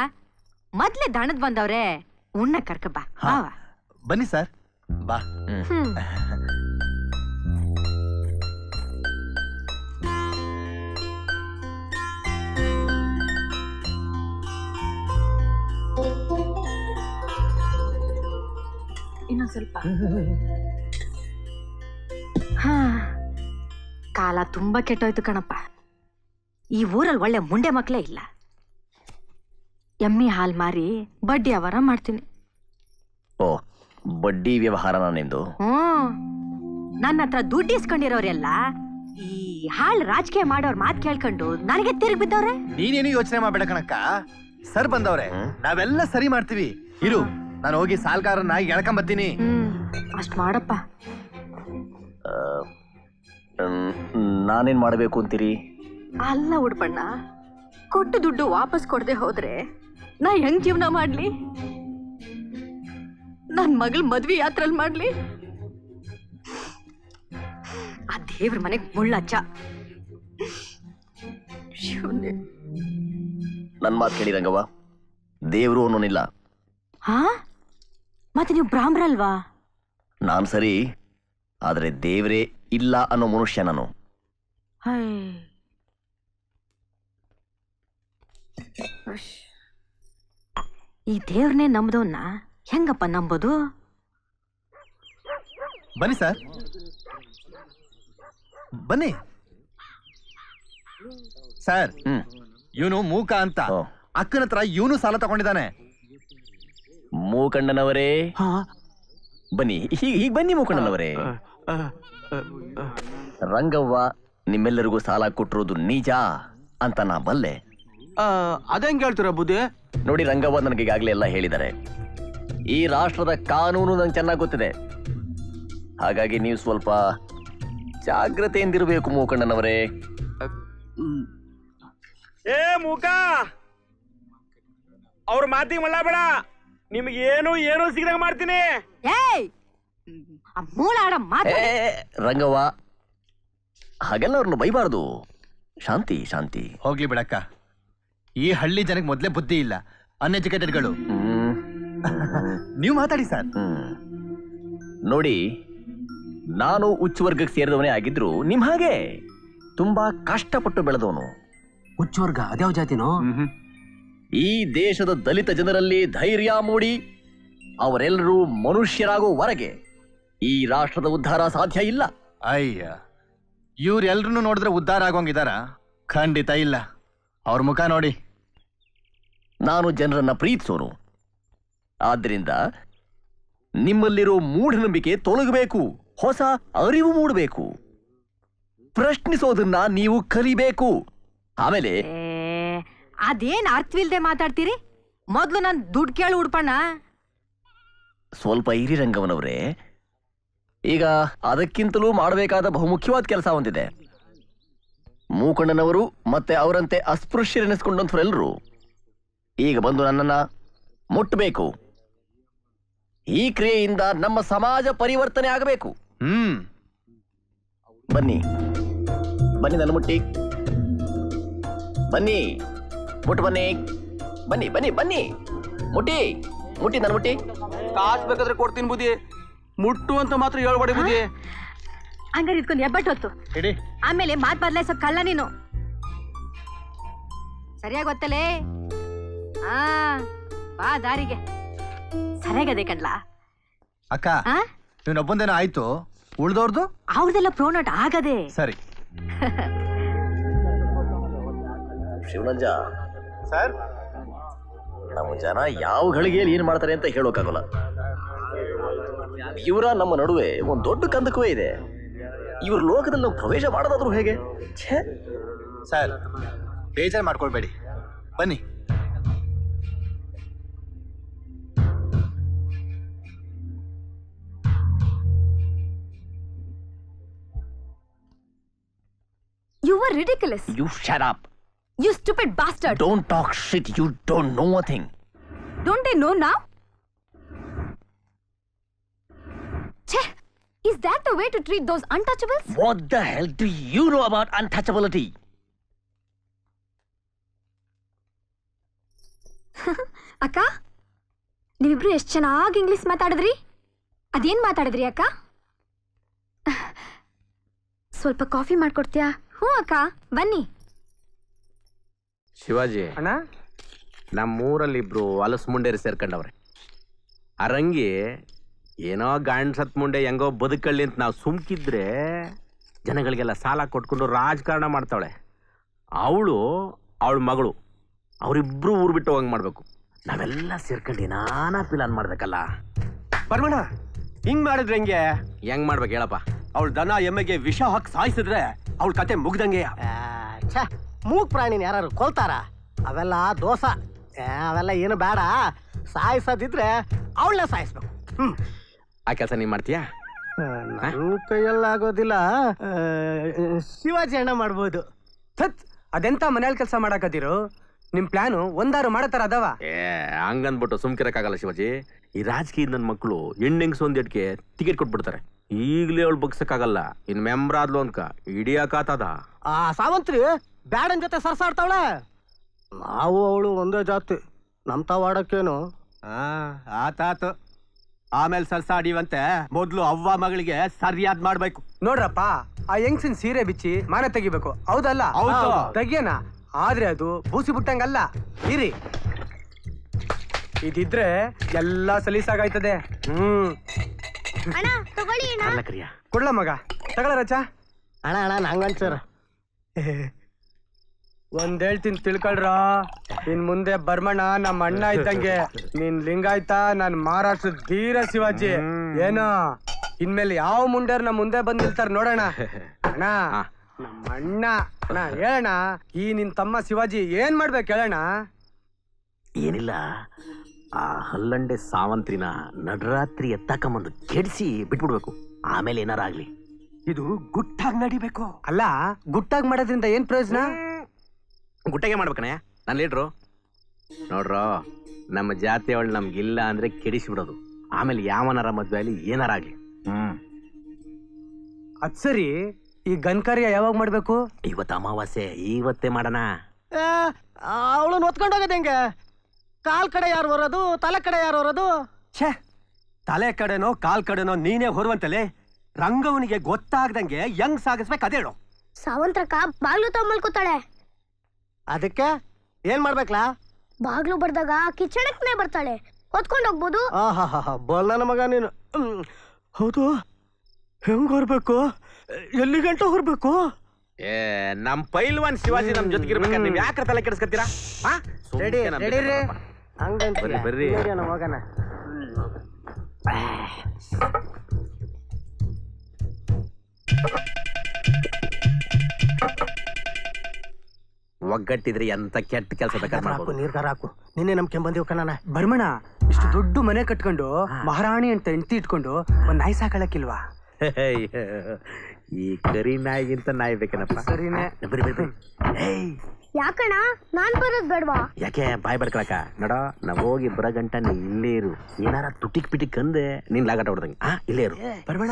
ಮೊದ್ಲೇ ದಣದ್ ಬಂದವ್ರೆ, ಉಣ್ಣ ಕರ್ಕ ಬಾ. ಬನ್ನಿ ಸರ್, ಬಾ. ಇನ್ನೊಂದ್ ಸ್ವಲ್ಪ. ಕಾಲ ತುಂಬಾ ಕೆಟ್ಟೋಯ್ತು ಕಣಪ್ಪ. ಈ ಊರಲ್ಲಿ ಒಳ್ಳೆ ಮುಂಡೆ ಮಕ್ಳೇ ಇಲ್ಲ. ಎಮ್ಮಿ ಹಾಲ್ ಮಾರಿ ಬಡ್ಡಿ ವ್ಯವಹಾರ ಮಾಡ್ತೀನಿ. ಓ, ಬಡ್ಡಿ ವ್ಯವಹಾರನ ನಿಂದು? ನನ್ನ ಹತ್ರ ದುಡ್ಡು ಇಸ್ಕೊಂಡಿರೋರೆಲ್ಲ ಈ ಹಾಳ್ ರಾಜಕೀಯ ಮಾಡೋರ್ ಮಾತ್ ಕೇಳ್ಕೊಂಡು ನನಗೆ ತಿರುಗಿ ಬಿದ್ದವ್ರೆ. ನೀನೇನು ಯೋಚನೆ ಮಾಡ್ಬೇಡ ಕಣಕ್ಕ, ಸರ್ ಬಂದವ್ರೆ, ನಾವೆಲ್ಲ ಸರಿ ಮಾಡ್ತೀವಿ. ಇರು, ನಾನು ಹೋಗಿ ಸಾಲ್ಗಾರನ್ನ ಎಳ್ಕೊಂಬತ್ತೀನಿ. ಅಷ್ಟ್ ಮಾಡಪ್ಪ. ನಾನೇನ್ ಮಾಡಬೇಕು ಅಂತೀರಿ? ಅಲ್ಲ ಉಡ್ಬಣ್ಣ, ಕೊಟ್ಟು ದುಡ್ಡು ವಾಪಸ್ ಕೊಡದೆ ಹೋದ್ರೆ ನಾ ಹೆಂಗ್ ಜೀವನ ಮಾಡ್ಲಿ? ನನ್ ಮಗಳ್ ಮದ್ವಿ ಯಾತ್ರಲ್ಲಿ ಮಾಡ್ಲಿ? ಆ ದೇವ್ರ ಮನೆಗ್ ಮುಳ್ಳಚ್ಚ. ನನ್ ಮಾತು ಕೇಳಿ ರಂಗವ್ವ, ದೇವ್ರು ಅನ್ನೋನಿಲ್ಲ. ಹಾ, ಮತ್ತೆ ನೀವು ಬ್ರಾಹ್ಮರಲ್ವಾ? ನಾನ್ ಸರಿ, ಆದ್ರೆ ದೇವ್ರೇ ಇಲ್ಲ ಅನ್ನೋ ಮನುಷ್ಯ ನಾನು. ಈ ದೇವ್ರನ್ನೇ ನಂಬದವನ್ನ ಹೆಂಗಪ್ಪ ನಂಬೋದು? ಬನ್ನಿ ಸರ್, ಬನ್ನಿ ಸರ್. ಇವನು ಮೂಕ ಅಂತ ಅಕ್ಕನ ಹತ್ರ ಇವನು ಸಾಲ ತಗೊಂಡಿದ್ದಾನೆ. ಮೂಕಣ್ಣನವರೇ ಬನ್ನಿ, ಹೀಗೆ ಬನ್ನಿ ಮೂಕಣ್ಣನವರೇ. ರಂಗವ್ವ ನಿಮ್ಮೆಲ್ಲರಿಗೂ ಸಾಲ ಕೊಟ್ಟಿರೋದು ನಿಜ ಅಂತ ನಾ ಬಲ್ಲೆ. ಅದೇಂಗ್ ಹೇಳ್ತೀರ ಬುದ್ಧಿ? ನೋಡಿ ರಂಗವ್ವ ನನಗೆ ಈಗಾಗಲೇ ಎಲ್ಲ ಹೇಳಿದ್ದಾರೆ. ಈ ರಾಷ್ಟ್ರದ ಕಾನೂನು ನಂಗೆ ಚೆನ್ನಾಗಿ ಗೊತ್ತಿದೆ. ಹಾಗಾಗಿ ನೀವು ಸ್ವಲ್ಪ ಜಾಗ್ರತೆಯಿಂದಿರಬೇಕು ಮೂಕಣ್ಣನವರೇ. ಏ ಮೂಕ, ಅವ್ರ ಮಾತಿಗೆ ಮಲ್ಲ ಬೇಡ, ನಿಮ್ಗೆ ಏನು ಸಿಗದಂಗ ಮಾಡ್ತೀನಿ. ಏಯ್ ಮೂಳಾಡ ಮಾತು. ರಂಗವ್ವ ಹಾಗೆಲ್ಲ ಅವ್ರನ್ನ ಬೈಬಾರ್ದು. ಶಾಂತಿ ಶಾಂತಿ. ಹೋಗ್ಲಿ ಬಿಡಕ್ಕ, ಈ ಹಳ್ಳಿ ಜನಕ್ಕೆ ಮೊದ್ಲೇ ಬುದ್ಧಿ ಇಲ್ಲ, ಅನ್ಎಜುಕೇಟೆಡ್ಗಳು. ನೀವು ಮಾತಾಡಿ ಸರ್. ನೋಡಿ, ನಾನು ಉಚ್ಚ ವರ್ಗಕ್ಕೆ ಸೇರಿದವನೇ ಆಗಿದ್ರು ನಿಮ್ ಹಾಗೆ ತುಂಬಾ ಕಷ್ಟಪಟ್ಟು ಬೆಳೆದವನು. ಹುಚ್ಚುವರ್ಗ ಅದ್ಯಾವ ಜಾತಿನೋ? ಈ ದೇಶದ ದಲಿತ ಜನರಲ್ಲಿ ಧೈರ್ಯ ಮೂಡಿ ಅವರೆಲ್ಲರೂ ಮನುಷ್ಯರಾಗುವವರೆಗೆ ಈ ರಾಷ್ಟ್ರದ ಉದ್ಧಾರ ಸಾಧ್ಯ ಇಲ್ಲ. ಅಯ್ಯ, ಇವ್ರೆಲ್ರೂ ನೋಡಿದ್ರೆ ಉದ್ಧಾರ ಆಗೋಂಗಿದಾರ? ಖಂಡಿತ ಇಲ್ಲ. ಅವ್ರ ಮುಖ ನೋಡಿ. ನಾನು ಜನರನ್ನ ಪ್ರೀತಿಸೋನು. ಆದ್ದರಿಂದ ನಿಮ್ಮಲ್ಲಿರೋ ಮೂಢನಂಬಿಕೆ ತೊಲಗಬೇಕು, ಹೊಸ ಅರಿವು ಮೂಡಬೇಕು, ಪ್ರಶ್ನಿಸೋದನ್ನ ನೀವು ಕಲಿಬೇಕು. ಆಮೇಲೆ ಅದೇನ್ ಅರ್ಥವಿಲ್ದೆ ಮಾತಾಡ್ತೀರಿ? ಮೊದ್ಲು ನನ್ ದುಡ್ಡು ಕೇಳು ಉಡ್ಪಣ್ಣ. ಸ್ವಲ್ಪ ಇರಿ ರಂಗವನವರೇ, ಈಗ ಅದಕ್ಕಿಂತಲೂ ಮಾಡಬೇಕಾದ ಬಹುಮುಖ್ಯವಾದ ಕೆಲಸ ಹೊಂದಿದೆ. ಮೂಕಣ್ಣನವರು ಮತ್ತೆ ಅವರಂತೆ ಅಸ್ಪೃಶ್ಯರೆನಿಸ್ಕೊಂಡಂಥವರೆಲ್ಲರೂ ಈಗ ಬಂದು ನನ್ನನ್ನ ಮುಟ್ಟಬೇಕು. ಈ ಕ್ರಿಯೆಯಿಂದ ನಮ್ಮ ಸಮಾಜ ಪರಿವರ್ತನೆ ಆಗಬೇಕು. ಬನ್ನಿ ಬನ್ನಿ, ನನ್ನ ಮುಟ್ಟಿ ಬನ್ನಿ, ಮುಟ್ಟು ಬನ್ನಿ, ಬನ್ನಿ ಬನ್ನಿ ಬನ್ನಿ, ಮುಟ್ಟಿ ಮುಟ್ಟಿ, ನನ್ನ ಮುಟ್ಟಿ. ಕಾಸು ಬೇಕಾದ್ರೆ ಕೊಡ್ತೀನಿ ಬುದ್ಧಿ, ಮುಟ್ಟು ಅಂತ ಮಾತ್ರ ಹೇಳ್ಬೇಡಿ ಬುದ್ಧಿ. ಹಂಗಾರೆ ಇದ್ಕೊಂಡು ಎಬ್ಬಟ್ಟು ಹೊತ್ತು ಆಮೇಲೆ ಮಾತ್ ಬದಲಾಯಿಸೋ ಕಳ್ಳ ನೀನು. ಸರಿಯಾಗಿ ಗೊತ್ತಲೇ? ಬಾ ದಾರಿಗೆ. ಸರಿಯಾಗದೆ ಕಣ್ಲಾ ಅಕ್ಕ. ಇವನೊಬ್ಬಂದೇನೋ ಆಯ್ತು, ಉಳ್ದವ್ರದು ಅವ್ರದೆಲ್ಲ ಪ್ರೋನಟ್ ಆಗದೆ. ಸರಿ. ಶಿವನಂಜ ಸರ್, ನಮ್ಮ ಜನ ಯಾವ ಗಳಿಗೆಯಲ್ಲಿ ಏನ್ ಮಾಡ್ತಾರೆ ಅಂತ ಹೇಳೋಕ್ಕಾಗಲ್ಲ. ಇವರ ನಮ್ಮ ನಡುವೆ ಒಂದು ದೊಡ್ಡ ಕಂದಕವೇ ಇದೆ. ಇವ್ರ ಲೋಕದಲ್ಲಿ ನಾವು ಪ್ರವೇಶ ಮಾಡೋದಾದ್ರೂ ಹೇಗೆ? ಸರ್, ಬೇಜಾರು ಮಾಡ್ಕೊಳ್ಬೇಡಿ, ಬನ್ನಿ. You were ridiculous. You shut up. You stupid bastard. Don't talk shit. You don't know a thing. Don't I know now? Che, is that the way to treat those untouchables? What the hell do you know about untouchability? ಅಕ್ಕ, ನೀವಿಬ್ರು ಎಷ್ಟು ಚೆನ್ನಾಗಿ ಇಂಗ್ಲಿಷ್ ಮಾತಾಡಿದ್ರಿ. ಅದೇನ್ ಮಾತಾಡಿದ್ರಿ ಅಕ್ಕ? ಸ್ವಲ್ಪ ಕಾಫಿ ಮಾಡ್ಕೊಡ್ತೀಯಾ? ಹ್ಞೂ ಅಕ್ಕ, ಬನ್ನಿ. ಶಿವಾಜಿ ಅಣ್ಣ, ನಮ್ಮೂರಲ್ಲಿ ಇಬ್ರು ಹೊಲಸು ಮುಂಡೇರಿ ಸೇರ್ಕೊಂಡವ್ರೆ. ಅರಂಗಿ ಏನೋ ಗಾಂಡ್ ಸತ್ ಮುಂಡೆ ಹೆಂಗೋ ಬದುಕಳ್ಳಿ ಅಂತ ನಾವು ಸುಮ್ಕಿದ್ರೆ ಜನಗಳಿಗೆಲ್ಲ ಸಾಲ ಕೊಟ್ಕೊಂಡು ರಾಜಕಾರಣ ಮಾಡ್ತಾವಳೆ. ಅವಳ ಮಗಳು, ಅವರಿಬ್ರು ಊರು ಬಿಟ್ಟು ಹೋಗಂಗೆ ಮಾಡ್ಬೇಕು. ನಾವೆಲ್ಲ ಸೇರ್ಕೊಂಡು ನಾನಾ ಪ್ಲಾನ್ ಮಾಡ್ಬೇಕಲ್ಲ. ಬರ್ಮಣ, ಹಿಂಗ್ ಮಾಡಿದ್ರೆ ಹೆಂಗ್ ಮಾಡ್ಬೇಕು ಹೇಳಪ್ಪ? ಅವಳ ದನ ಎಮ್ಮೆಗೆ ವಿಷ ಹಾಕಿ ಸಾಯಿಸಿದ್ರೆ ಅವಳ ಕತೆ ಮುಗ್ದಂಗೆ. ಮೂಕ್ ಪ್ರಾಣಿನ ಯಾರು ಕೊಲ್ತಾರ? ಅವೆಲ್ಲ ದೋಸ. ಅವೆಲ್ಲ ಏನು ಬೇಡ. ಸಾಯಿಸದಿದ್ರೆ ಅವಳನ್ನ ಸಾಯಿಸ್ಬೇಕು. ಆ ಕೆಲಸ ನೀವ್ ಮಾಡ್ತೀಯಾ? ನನ್ನ ಕೈಯಲ್ಲಾಗೋದಿಲ್ಲ. ಶಿವಾಜಿ ಅಣ್ಣ ಮಾಡ್ಬೋದು. ಅದೆಂತ ಮನೇಲಿ ಕೆಲಸ ಮಾಡಕದಿರು? ನಿಮ್ ಪ್ಲಾನು ಒಂದಾರು ಮಾಡತಾರ ಅದಾವ? ಹಂಗಂದ್ಬಿಟ್ಟು ಸುಮ್ಕಿರಕ್ಕಾಗಲ್ಲ ಶಿವಾಜಿ. ಈ ರಾಜಕೀಯ ನನ್ನ ಮಕ್ಕಳು ಹೆಣ್ಣೆಂಗ್ಸ್ ಒಂದೆಡ್ಗೆ ಟಿಕೆಟ್ ಕೊಟ್ಬಿಡ್ತಾರೆ. ಈಗಲೇ ಅವಳು ಬಗ್ಸಕ್ಕಾಗಲ್ಲ. ಇನ್ ಮೆಂಬ್ರ ಆದ್ಲು ಅನ್ಕ ಹಿಡಿಯಕಾತದ. ಆ ಸಾವಂತ್ರಿ ಬ್ಯಾಡನ್ ಜೊತೆ ಸರ್ಸಾಡ್ತಾವಳೆ. ನಾವು ಅವಳು ಒಂದೇ ಜಾತಿ, ನಮ್ ತಾವಾಡಕ್ಕೇನು? ಆತಾತು, ಆಮೇಲೆ ಸರ್ಸಾಡಿವಂತೆ. ಮೊದ್ಲು ಅವ್ವ ಮಗಳಿಗೆ ಸರಿಯಾದ್ ಮಾಡ್ಬೇಕು. ನೋಡ್ರಪ್ಪ, ಆ ಹೆಂಗ್ಸಿನ ಸೀರೆ ಬಿಚ್ಚಿ ಮಾನ ತೆಗಿಬೇಕು. ಹೌದಲ್ಲ? ತೆಗಿಯನ, ಆದ್ರೆ ಅದು ಬೂಸಿ ಬಿಟ್ಟಂಗಲ್ಲ. ಇರಿ, ಇದಿದ್ರೆ ಎಲ್ಲ ಸಲೀಸಾಗಾಯ್ತದೆ. ಅಣ್ಣ ತಗೊಳ್ಳಿ ಅಣ್ಣ. ಕೊಡ್ಲ ಮಗ, ತಗೊಳ ರಚ. ಅಣ್ಣ ಅಣ್ಣ ನಂಗಂಚರ್. ಒಂದ್ ಹೇಳ್ತೀನಿ ತಿಳ್ಕೊಳ್ರ, ಇನ್ ಮುಂದೆ ಬರ್ಮಣ್ಣ ನಮ್ಮ ಅಣ್ಣ ಇದ್ದಂಗೆ. ನೀನ್ ಲಿಂಗಾಯ್ತ, ನಾನ್ ಮಹಾರಾಷ್ಟ್ರದ ಧೀರ ಶಿವಾಜಿ. ಏನೋ ಇನ್ಮೇಲೆ ಯಾವ ಮುಂಡ್ಯಾರ ನಮ್ಮ ಮುಂದೆ ಬಂದ್ ನಿಲ್ತಾರ ನೋಡೋಣ. ಅಣ್ಣ ನಮ್ಮ ಅಣ್ಣ ಅಣ್ಣ ಹೇಳಣ್ಣ, ಈ ನಿನ್ ತಮ್ಮ ಶಿವಾಜಿ ಏನ್ ಮಾಡ್ಬೇಕು ಹೇಳಣ್ಣ? ಏನಿಲ್ಲ, ಆ ಹಲ್ಲಂಡೆ ಸಾವಂತ್ರಿನ ನಡರಾತ್ರಿ ಎತ್ತಾಕಂಬಂದು ಕೆಡಿಸಿ ಬಿಟ್ಬಿಡ್ಬೇಕು. ಆಮೇಲೆ ಏನಾರ ಆಗ್ಲಿ. ಇದು ಗುಟ್ಟಾಗಿ ನಡಿಬೇಕು. ಅಲ್ಲ, ಗುಟ್ಟಾಗಿ ಮಾಡೋದ್ರಿಂದ ಏನ್ ಪ್ರಯೋಜನ? ಗುಟ್ಟಗೆ ಮಾಡ್ಬೇಕಣಯ್ಯ ನಾನು ಲೀಡ್ರು. ನೋಡ್ರೋ, ನಮ್ಮ ಜಾತಿಯವಳು ನಮ್ಗಿಲ್ಲ ಅಂದ್ರೆ ಕೆಡಿಸ್ಬಿಡೋದು. ಆಮೇಲೆ ಯಾವನಾರ ಮದ್ವೆ ಅಲ್ಲಿ ಏನಾರ ಆಗ್ಲಿ. ಅದ್ ಸರಿ, ಈ ಗನ್ಕಾರ್ಯ ಯಾವಾಗ ಮಾಡ್ಬೇಕು? ಇವತ್ತು ಅಮಾವಾಸ್ಯೆ, ಇವತ್ತೇ ಮಾಡೋಣ. ಅವಳನ್ನ ಹೊತ್ಕೊಂಡು ಹೋಗೋದು ಹೆಂಗೆ? ಕಾಲ್ ಕಡೆ ಯಾರು ಹೊರೋದು, ತಲೆ ಕಡೆ ಯಾರು ಹೊರೋದು? ಛೇ, ತಲೆ ಕಡೆನೋ ಕಾಲ್ ಕಡೆನೋ ನೀನೇ ಹೊರುವಂತಲೇ. ರಂಗವನಿಗೆ ಗೊತ್ತಾಗ್ದಂಗೆ ಹೆಂಗ್ ಸಾಗಿಸ್ಬೇಕು ಅದೇಳು. ಸಾವಂತ್ರಕ್ಕ ಬಾಗ್ಲು ತಗೊಂಬಲ್ಕೋತಾಳೆ. ಅದಕ್ಕೆ ಏನ್ ಮಾಡ್ಬೇಕ್ಲಾ? ಬಾಗ್ಲು ಬರ್ದಾಗ ಕಿಚಡಕ್ನೆ ಬರ್ತಾಳೆ, ಹೊತ್ಕೊಂಡು ಹೋಗ್ಬೋದು. ಬೋಲ್ ನನ್ನ ಮಗ ನೀನು. ಹೌದು, ಹೆಂಗ್ ಹೊರ್ಬೇಕು? ಎಲ್ಲಿ ಗಂಟ ಹೊರ್ಬೇಕು? ನಮ್ ಪೈಲ್ವಾನ್ ಶಿವಾಜಿ ನಮ್ ಜೊತೆಗಿರ್ಬೇಕಾದ್ರೆ ನೀವ್ ಯಾಕೆ ತಲೆ ಕೆಡಿಸ್ಕೊತೀರಾ? ಬರ್ರಿ ಮಗನ. ಒಗ್ಗಟ್ಟಿದ್ರೆ ಎಂತ ಕೆಟ್ಟ ಕೆಲಸ ಬೇಕಾದ್ರೆ ನೀರ್ಗಾರ ಹಾಕು. ನಿನ್ನೆ ನಮ್ ಕೆಂಬಂದಿವ್ ಕಣ್ಣ. ಬರ್ಮಣ, ಇಷ್ಟು ದೊಡ್ಡ ಮನೆ ಕಟ್ಕೊಂಡು ಮಹಾರಾಣಿ ಅಂತ ಹೆಂಡತಿ ಇಟ್ಕೊಂಡು ಒಂದ್ ನಾಯಿ ಸಾಕಳಕ್ಕಿಲ್ವಾ? ಈ ಕರಿ ನಾಯಿಗಿಂತ ನಾಯಿ ಬೇಕೇನಪ್ಪ. ಸರಿನೇ. ಬರ್ರಿ ಬರ್ರಿ. ಯಾಕಣ್ಣ ನಾನ್ ಬರೋದ್ ಬೇಡ್ವಾ? ಯಾಕೆ ಬಾಯ್ ಬಡ್ಕೊಳಕ? ನೋಡ, ನಾವ್ ಹೋಗಿ ಬರೋ ಗಂಟ ನೀ ಇಲ್ಲೇ ಇರು. ಏನಾರ ತುಟಿಕ್ ಪಿಟಿಕ್ ಅಂದೆ ನೀನ್ ಲಾಗಟ ಹೊಡ್ದಂಗೆ ಇಲ್ಲೇ ಇರು. ಬರ್ಬೇಡ.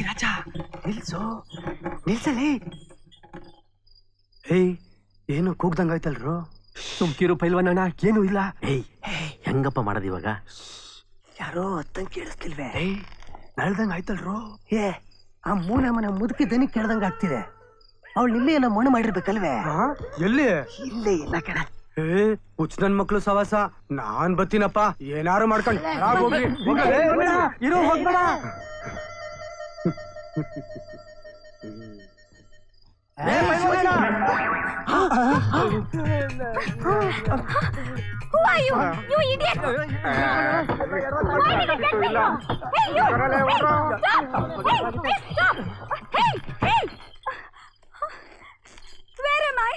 ರಾಜ ನಿಲ್ಸು, ನಿಲ್ಸಲೇ. ಏನು ಕೂಗ್ದಂಗಾಯ್ತಲ್ರು? ಸುಮ್ಕಿರು ಪೈಲ್ವನಣ್ಣ, ಏನು ಇಲ್ಲ. ಹೆಂಗಪ್ಪ ಮಾಡೋದು ಇವಾಗ? ಯಾರೋ ಅತ್ತಂಗ್ ಕೇಳಿಸ್ತಿಲ್ವೇ? ನಳ್ದಂಗ ಆಯ್ತಲ್ರು? ಆ ಮೂಲ ಮನೆ ಮುದುಕಿ ದನಿ ಕೇಳ್ದಂಗ ಆಗ್ತಿದೆ. ಅವಳು ಇಲ್ಲೇ ಏನೋ ಮಣ್ಣು ಮಾಡಿರ್ಬೇಕಲ್ವೇ? ಎಲ್ಲಿ? ಇಲ್ಲೇ ಇಲ್ಲ ಕಣ. ಹುಚ್ಚ ನನ್ ಮಕ್ಳು ಸವಾಸ. ನಾನ್ ಬತ್ತೀನಪ್ಪ, ಏನಾರು ಮಾಡ್ಕೊಂಡು ಇರೋ, ಹೋಗ್ಬೇಡ. Who are you? You idiot! Why did you get me? Hey, you! Hey, stop! Hey, stop! Hey! Where am I?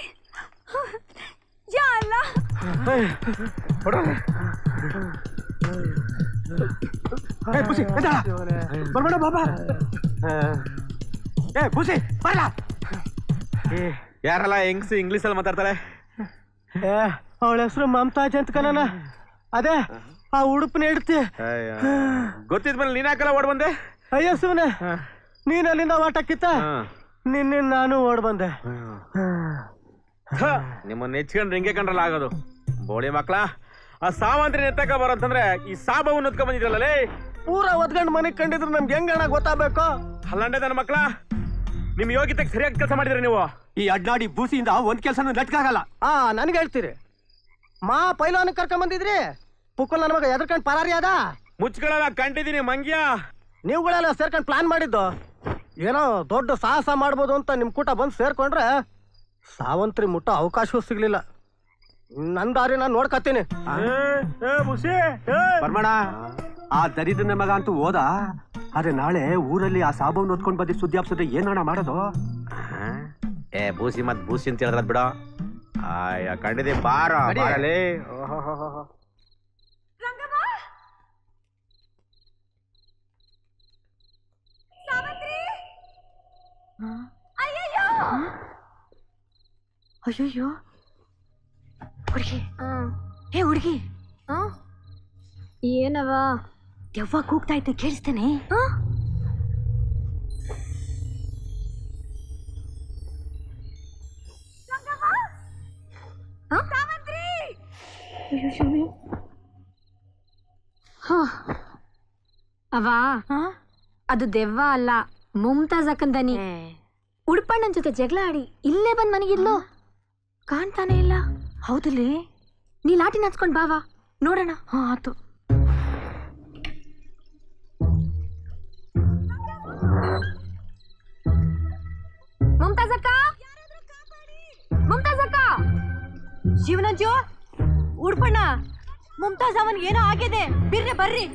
Ya Allah! Hey, Pussy, entra! Barmana, baba! Hey, Pussy, bala! ಯಾರಲ್ಲ ಹೆಂಗ್ಸಿ ಇಂಗ್ಲಿಷ್ ಅಲ್ಲಿ ಮಾತಾಡ್ತಾರೆ? ಅವಳ ಹೆಸರು ಮಮತಾಜ್ ಅಂತ ಕಣ. ಅದೇ ಆ ಉಡುಪಿನ ಇಡ್ತಿ. ಗೊತ್ತಿದ್ಮೇಲೆ ನೀನ್ ಯಾಕಲ್ಲ ಓಡ್ ಬಂದೆ? ಅಯ್ಯ ಸುಮ್ನೆ, ನೀನ್ ಅಲ್ಲಿಂದ ವಾಟಕ್ಕಿತ್ತ, ನಿನ್ನ ನಾನು ಓಡ್ ಬಂದೆ. ನಿಮ್ಮನ್ನ ನೆಚ್ಕೊಂಡ್ರೆ ಹಿಂಗೆ ಕಂಡ್ರಲ್ಲ ಆಗೋದು. ಬೋಳಿ ಮಕ್ಳ, ಆ ಸಾವಂತ್ರಿ ಎತ್ತಕ ಬರೋಂತಂದ್ರೆ ಈ ಸಾಬವನ್ನು ಹೊತ್ಕೊಂಡ್ ಬಂದಿದ್ರಲ್ಲೇ. ಪೂರ ಒದ್ಗಂಡ್ ಮನೆಗ್ ಕಂಡಿದ್ರು ನಮ್ಗೆ ಹೆಂಗಣ ಗೊತ್ತಾಗಬೇಕು? ಅಲ್ಲಂಡೆ ನನ್ನ ಮಕ್ಳ, ನಿಮ್ ಯೋಗ್ಯತೆಗೆ ಸರಿಯಾಗಿ ಕೆಲಸ ಮಾಡಿದ್ರಿ ನೀವು. ಈ ಅಡ್ನಾಡಿ ಬೂಸಿಯಿಂದ ಒಂದ್ ಕೆಲ್ಸನೂ ನೆಟ್ಕಾಗಲ್ಲ. ನನ್ಗೆ ಹೇಳ್ತೀರಿ ಮಾ ಪೈಲವಾನ ಕರ್ಕೊಂಡ್ ಬಂದಿದ್ರಿ, ಪುಕ್ಕಲ್ ನನ್ನ ಮಗ ಎದ್ರಕಂಡ್ ಪರಾರಿ ಅದ. ಮುಚ್ಕೊಳ್ಳಲ್ಲ ಕಂಡಿದ್ದೀನಿ ಮಂಗ್ಯ. ನೀವುಗಳೆಲ್ಲ ಸೇರ್ಕೊಂಡ್ ಪ್ಲಾನ್ ಮಾಡಿದ್ದು. ಏನೋ ದೊಡ್ಡ ಸಾಹಸ ಮಾಡ್ಬೋದು ಅಂತ ನಿಮ್ ಕೂಟ ಬಂದು ಸೇರ್ಕೊಂಡ್ರೆ ಸಾವಂತ್ರಿ ಮುಟ್ಟೋ ಅವಕಾಶವೂ ಸಿಗ್ಲಿಲ್ಲ. ನನ್ ದಾರಿ ನಾನು ನೋಡ್ಕತ್ತೀನಿ. ಬರ್ಮಣ, ಆ ದರಿದ್ರನ ಮಗ ಅಂತೂ ಹೋದ. ಆದ್ರೆ ನಾಳೆ ಊರಲ್ಲಿ ಆ ಸಾಬವ್ನ ಹೊತ್ಕೊಂಡ್ ಬಂದಿ ಸುದ್ದಿ ಹಬ್ಸದ್ರೆ ಏನಣ್ಣ ಮಾಡೋದು? ಬೂಸಿ ಮತ್ ಬೂಸಿ ಅಂತ ಹೇಳಿದ್ರ ಬಿಡ. ಕಂಡಿದೆ ಬಾರ ಬಾರಲೇ. ಅಯ್ಯಯ್ಯೋ ಅಯ್ಯಯ್ಯೋ ಹುಡುಗಿ ಹೇ ಹುಡುಗಿ ಏನವ ದೆವ್ವ ಕೂಗ್ತಾ ಇದ್ದೆ ಕೇಳಿಸ್ತೇನೆ ಅವ ಅದು ದೆವ್ವ ಅಲ್ಲ ಮುಮ್ತಾಜ್ ಅಕ್ಕಂದನಿ ಉಡುಪಣ್ಣನ ಜೊತೆ ಜಗಳ ಆಡಿ ಇಲ್ಲೇ ಬಂದ್ ಮನೆಗಿದ್ಲು ಕಾಣ್ತಾನೆ ಇಲ್ಲ. ಹೌದಲ್ಲಿ ನೀ ಲಾಟಿ ನಾಚ್ಕೊಂಡ್ ಬಾವಾ ನೋಡೋಣ. ಆತು. ಮುಮ್ತಾಜ್ ಅಕ್ಕ, ಮುಮ್ತಾಜ್ ಅಕ್ಕ, ಶಿವನಂಜು ಉಡ್ಪಣ್ಣ ಮುಮ್ತಾಜ್ ಅವನ್ಗೆ ಏನೋ ಆಗಿದೆ, ಬರ್ರಿ.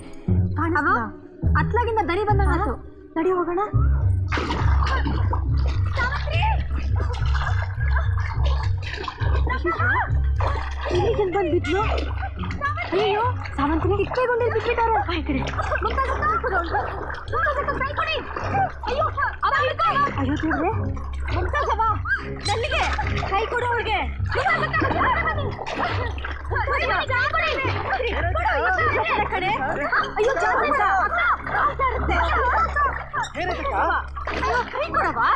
ಅತ್ಲಾಗಿಂದ ದನಿ ಬಂದಂಗ ಆಯ್ತು. ನಡಿ ಹೋಗೋಣ. ಬಂದ್ಬಿಟ್ಲು. ಅಯ್ಯೋ ಸಾವಂತ್ರಿ ಇಕ್ಕೈಗೊಂಡಿಲ್ ಬಿಟ್ಬಿಟ್ಟಾರೆ. ಅಯ್ಯೋ ದೇವ್ರೆ, ಮುಮ್ತಾಜವ್ವ ನನಗೆ ಕೈ ಕೊಡು ಅವಳಿಗೆ. ಅಯ್ಯೋ ಕೈ ಕೊಡವಾ.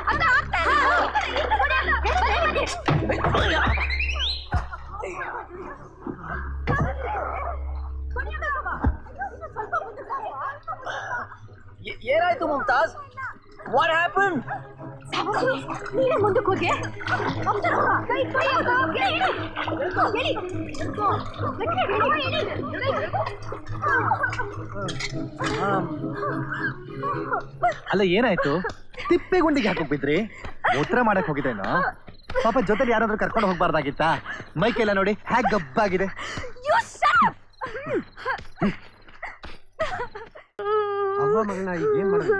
ಏನಾಯ್ತು ಮುಮ್ತಾಜ್? What happen? ನೀನೇ ಮುಂದಕ್ಕೆ ಹೋಗಿ. ಅಲ್ಲ ಏನಾಯ್ತು? ತಿಪ್ಪೆಗುಂಡಿಗೆ ಹಾಕೋಬಿದ್ರಿ? ಮೂತ್ರ ಮಾಡಕ್ ಹೋಗಿದ್ದೇನೋ? ಪಾಪ ಜೊತೆಲಿ ಯಾರಾದ್ರೂ ಕರ್ಕೊಂಡು ಹೋಗ್ಬಾರ್ದಾಗಿತ್ತಾ? ಮೈಕೆಲ್ಲ ನೋಡಿ ಹ್ಯಾಕ್ ಗಬ್ಬಾಗಿದೆ. ಅವ್ವ ಮಗನ ಈಗ ಏನ್ ಮಾಡೋಣ?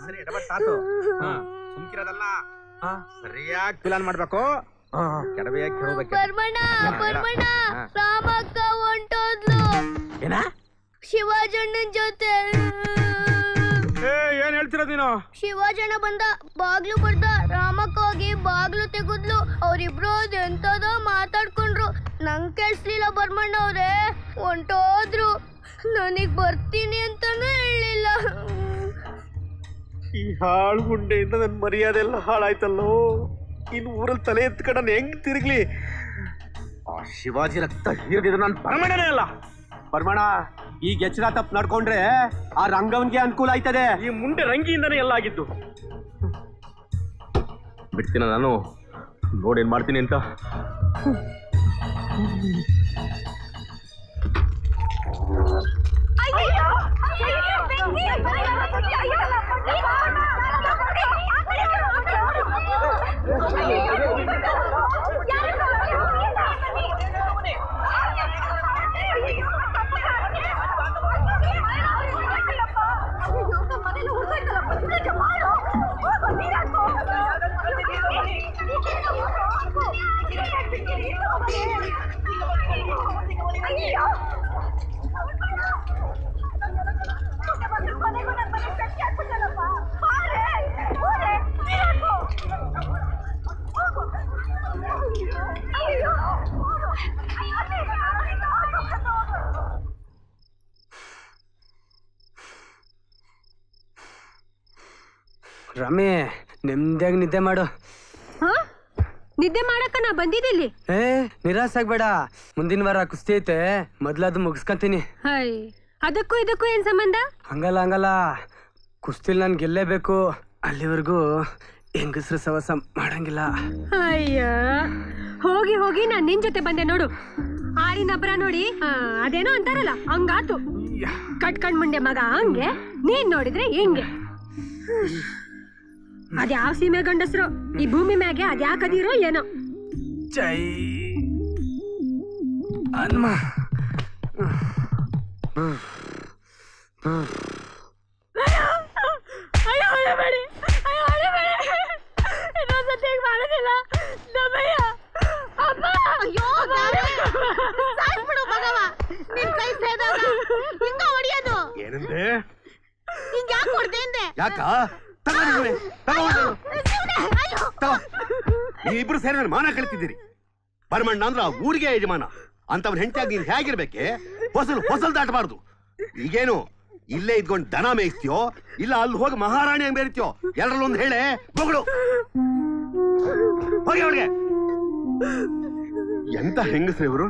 ಸರಿ ಎಡಬಟ್ಟಾತು. ಸುಮ್ಕಿರೋದಲ್ಲ, ಸರಿಯಾಗಿ ಪ್ಲಾನ್ ಮಾಡ್ಬೇಕು. ಕೆಡವೆಯಾಗಿ ಕೇಳಬೇಕು. ರಾಮಕ್ಕ ಹೊಂಟೋದ್ಲು ಏನ? ಶಿವಾಜಣ್ಣನ್ ಜೊತೆ. ಏನ್ ಹೇಳ್ತಿರೋದು ನೀನು? ಶಿವಾಜಣ್ಣ ಬಂದ, ಬಾಗ್ಲು ಬರ್ದ, ರಾಮಕ್ಕ ಹೋಗಿ ಬಾಗ್ಲು ತೆಗುದ್ಲು. ಅವ್ರಿಬ್ರು ಎಂತದೋ ಮಾತಾಡ್ಕೊಂಡ್ರು. ನಂಗ್ ಕೇಳಿಸ್ಲಿಲ್ಲ ಬರ್ಮಣ್ಣ ಅವ್ರೆ, ಹೊಂಟೋದ್ರು. ನನಗ್ ಬರ್ತೀನಿ ಅಂತಾನು ಹೇಳಿಲ್ಲ. ಈ ಹಾಳು ಗುಂಡೆಯಿಂದ ನನ್ನ ಮರ್ಯಾದೆ ಎಲ್ಲ ಹಾಳಾಯ್ತಲ್ಲೋ. ಇನ್ನು ಊರಲ್ಲಿ ತಲೆ ಎತ್ಕಡ ಹೆಂಗ್ ತಿರುಗ್ಲಿ? ಆ ಶಿವಾಜಿ ರಕ್ತ ಹೀರಿದ ನಾನು ಪರಮಣನೇ ಅಲ್ಲ. ಬರ್ಮಣ, ಈಗ ಎಚ್ಚರ ತಪ್ಪು ನಡ್ಕೊಂಡ್ರೆ ಆ ರಂಗವನ್ಗೆ ಅನುಕೂಲ ಆಯ್ತದೆ. ಈ ಮುಂದೆ ರಂಗಿಯಿಂದನೇ ಎಲ್ಲ ಆಗಿದ್ದು. ಬಿಡ್ತೀನ ನಾನು, ನೋಡೇನ್ ಮಾಡ್ತೀನಿ ಅಂತ. ರಮೇ, ನೆಮ್ಮದಿಯಾಗಿ ನಿದ್ದೆ ಮಾಡು. ನಿದ್ದೆ ಮಾಡಕ್ಕ ನಾ ಬಂದಿದ್ದಿಲ್ಲಿ. ನಿರಾಸೆ ಆಗ್ಬೇಡ. ಮುಂದಿನ ವಾರ ಕುಸ್ತಿ ಐತೆ, ಮೊದ್ಲದು ಮುಗಿಸ್ಕೊಂತೀನಿ. ಅದಕ್ಕೂ ಇದಕ್ಕೂ ಏನ್ ಸಂಬಂಧ? ಹಂಗಲ್ಲ, ಕುಸ್ತಿಲ್ ನಾನು ಗೆಲ್ಲೇಬೇಕು. ಅಲ್ಲಿವರೆಗೂ ಹೆಂಗಸ್ರು ಸವಸ ಮಾಡಂಗಿಲ್ಲ. ಅಯ್ಯ, ಹೋಗಿ ನಾನ್ ನಿನ್ ಜೊತೆ ಬಂದೆ ನೋಡು. ಆಳಿನ ಅಬ್ರ ನೋಡಿ ಅದೇನೋ ಅಂತಾರಲ್ಲ, ಹಂಗಾತು. ಕಟ್ಕಂಡ್ ಮುಂಡೆ ಮಗ ಹಂಗೆ, ನೀನ್ ನೋಡಿದ್ರೆ ಹಿಂಗೆ. ಅದ್ಯಾವ ಸೀಮೆ ಗಂಡಸ್ರು ಈ ಭೂಮಿ ಮ್ಯಾಗೆ ಅದ್ಯಾಕದಿರೋ ಏನೋ. ಜೈ ಹನುಮ. ಏನಂದೆ? ಯಾಕ ನೀವಿಬ್ರು ಸೇರಿ ನನ್ನ ಮಾನ ಕಳಿತಿದ್ದೀರಿ. ಭರಮಣ್ಣ ಅಂದ್ರ ಆ ಊರಿಗೆ ಯಜಮಾನ ಅಂತವ್ನ ಹೆಂಡತಿಯಾಗಿ ನೀನ್ ಹೇಗಿರ್ಬೇಕೆ? ಹೊಸಲು ದಾಟಬಾರ್ದು. ಈಗೇನು ಇಲ್ಲೇ ಇದ್ಕೊಂಡು ದನ ಮೇಯಿಸ್ತೀಯೋ ಇಲ್ಲ ಅಲ್ಲಿ ಹೋಗಿ ಮಹಾರಾಣಿ ಹಂಗ್ ಬೇರಿತ್ಯೋ? ಎರಡರಲ್ಲೊಂದು ಹೇಳೆ ಮಗಳು. ಹೋಗಿ ಅವಳಿಗೆ. ಎಂತ ಹೆಂಗಸ್ರಿ ಇವರು.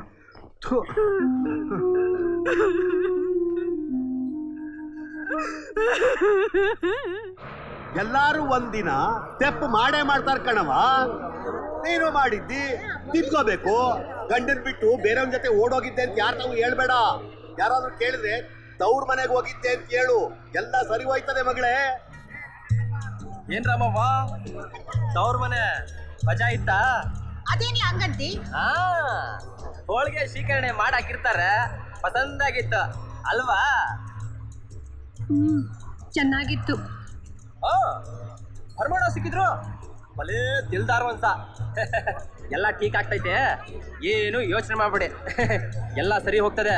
ಎಲ್ಲಾರು ಒಂದಿನ ತೆಪ್ಪು ಮಾಡೇ ಮಾಡ್ತಾರ ಕಣವ. ನೀನು ಮಾಡಿದ್ದಿ ತಿದ್ಕೋಬೇಕು. ಗಂಡನ್ ಬಿಟ್ಟು ಬೇರೆಯವ್ನ ಜೊತೆ ಓಡೋಗಿದ್ದೆ ಅಂತ ಯಾರು ತಾವು ಹೇಳ್ಬೇಡ. ಯಾರಾದ್ರೂ ಕೇಳಿದ್ರೆ ತವ್ರ ಮನೆಗೆ ಹೋಗಿದ್ದೆ ಅಂತ ಹೇಳು. ಎಲ್ಲ ಸರಿ ಹೋಯ್ತದೆ ಮಗಳೇ. ಏನ್ ರಾಮವ್ವ, ತವ್ರ ಮನೆ ಮಜಾ ಇತ್ತಾ? ಅದೇನಿ ಹಂಗಂತಿ? ಹೋಳಿಗೆ ಶೀಕರಣೆ ಮಾಡಾಕಿರ್ತಾರೆ, ಪಸಂದಾಗಿತ್ತು ಅಲ್ವಾ? ಚೆನ್ನಾಗಿತ್ತು. ಭರಮಣ್ಣ ಸಿಕ್ಕಿದ್ರು ಭಲೇ ದಿಲ್ದಾರು ಅಂತ. ಎಲ್ಲ ಟೀಕ್ ಆಗ್ತೈತೆ, ಏನು ಯೋಚನೆ ಮಾಡ್ಬಿಡಿ. ಎಲ್ಲ ಸರಿ ಹೋಗ್ತದೆ.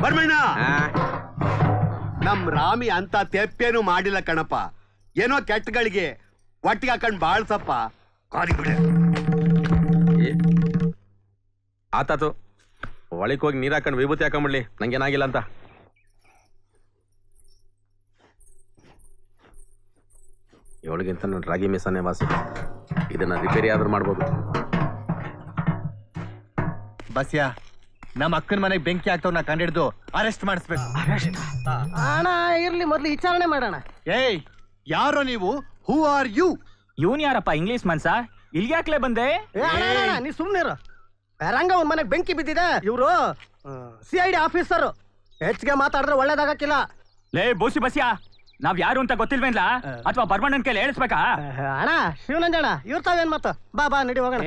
ಭರಮಣ್ಣ, ನಮ್ ರಾಮಿ ಅಂತ ತೆಪ್ಪೇನು ಮಾಡಿಲ್ಲ ಕಣಪ್ಪ. ಏನೋ ಕೆಟ್ಟಗಳಿಗೆ ಒಟ್ಟಿಗೆ ಹಾಕೊಂಡ್ ಬಾಳ್ಸಪ್ಪ. ಕಾಲಿ ಬಿಡ. ಆತಾತು, ಒಳಕ್ ಹೋಗಿ ನೀರ್ ಹಾಕೊಂಡು ವಿಭೂತಿ ಹಾಕೊಂಡ್ಬಿಡ್ಲಿ, ನಂಗೇನಾಗಿಲ್ಲ ಅಂತ. ಇವಳಿಗಿಂತ ನನ್ನ ರಾಗಿ ಮಿಸನೆ ವಾಸಿ. ಇದನ್ನ ರಿಪೇರಿ ಆದ್ರೂ ಮಾಡ್ಬೋದು. ಬಸ್ಯಾ, ನಮ್ಮ ಅಕ್ಕನ ಮನೆಗೆ ಬೆಂಕಿ ಆಗ್ತಾವ್ ನಾ ಕಂಡಿಡ್ದು ಅರೆಸ್ಟ್ ಮಾಡಿಸ್ಬೇಕು. ಅಣ್ಣ ಇರ್ಲಿ, ಮೊದ್ಲು ವಿಚಾರಣೆ ಮಾಡೋಣ. ಏಯ್, ಯಾರೋ ನೀವು? Who are you? ಇವನ್ ಯಾರಪ್ಪ ಇಂಗ್ಲಿಷ್ ಮನ್ಸ? ಇಲ್ಗೆ ಯಾಕ್ಲೆ ಬಂದೆ? ನೀ ಸುಮ್ನಿರು. ರಂಗ ಒಂದ್ ಮನೆಗೆ ಬೆಂಕಿ ಬಿದ್ದಿದೆ. ಇವರು CID ಆಫೀಸರ್. ಹೆಚ್ಚಿಗೆ ಮಾತಾಡಿದ್ರೆ ಒಳ್ಳೇದಾಗಕ್ಕಿಲ್ಲ. ಲೇ ಬೋಸಿ ಬಸ್ಯಾ, ನಾವ್ ಯಾರು ಅಂತ ಗೊತ್ತಿಲ್ವೇನ್ಲ? ಅಥವಾ ಬರ್ಮಣ್ಣನ್ ಕೈಲಿ ಹೇಳಿಸ್ಬೇಕಾ? ಅಣ್ಣ ಶಿವನಂಜಣ್ಣ, ಇವ್ರ ತಾವೇನ್ ಮಾತು? ಬಾ ಬಾ ನಡಿ ಹೋಗೋಣ.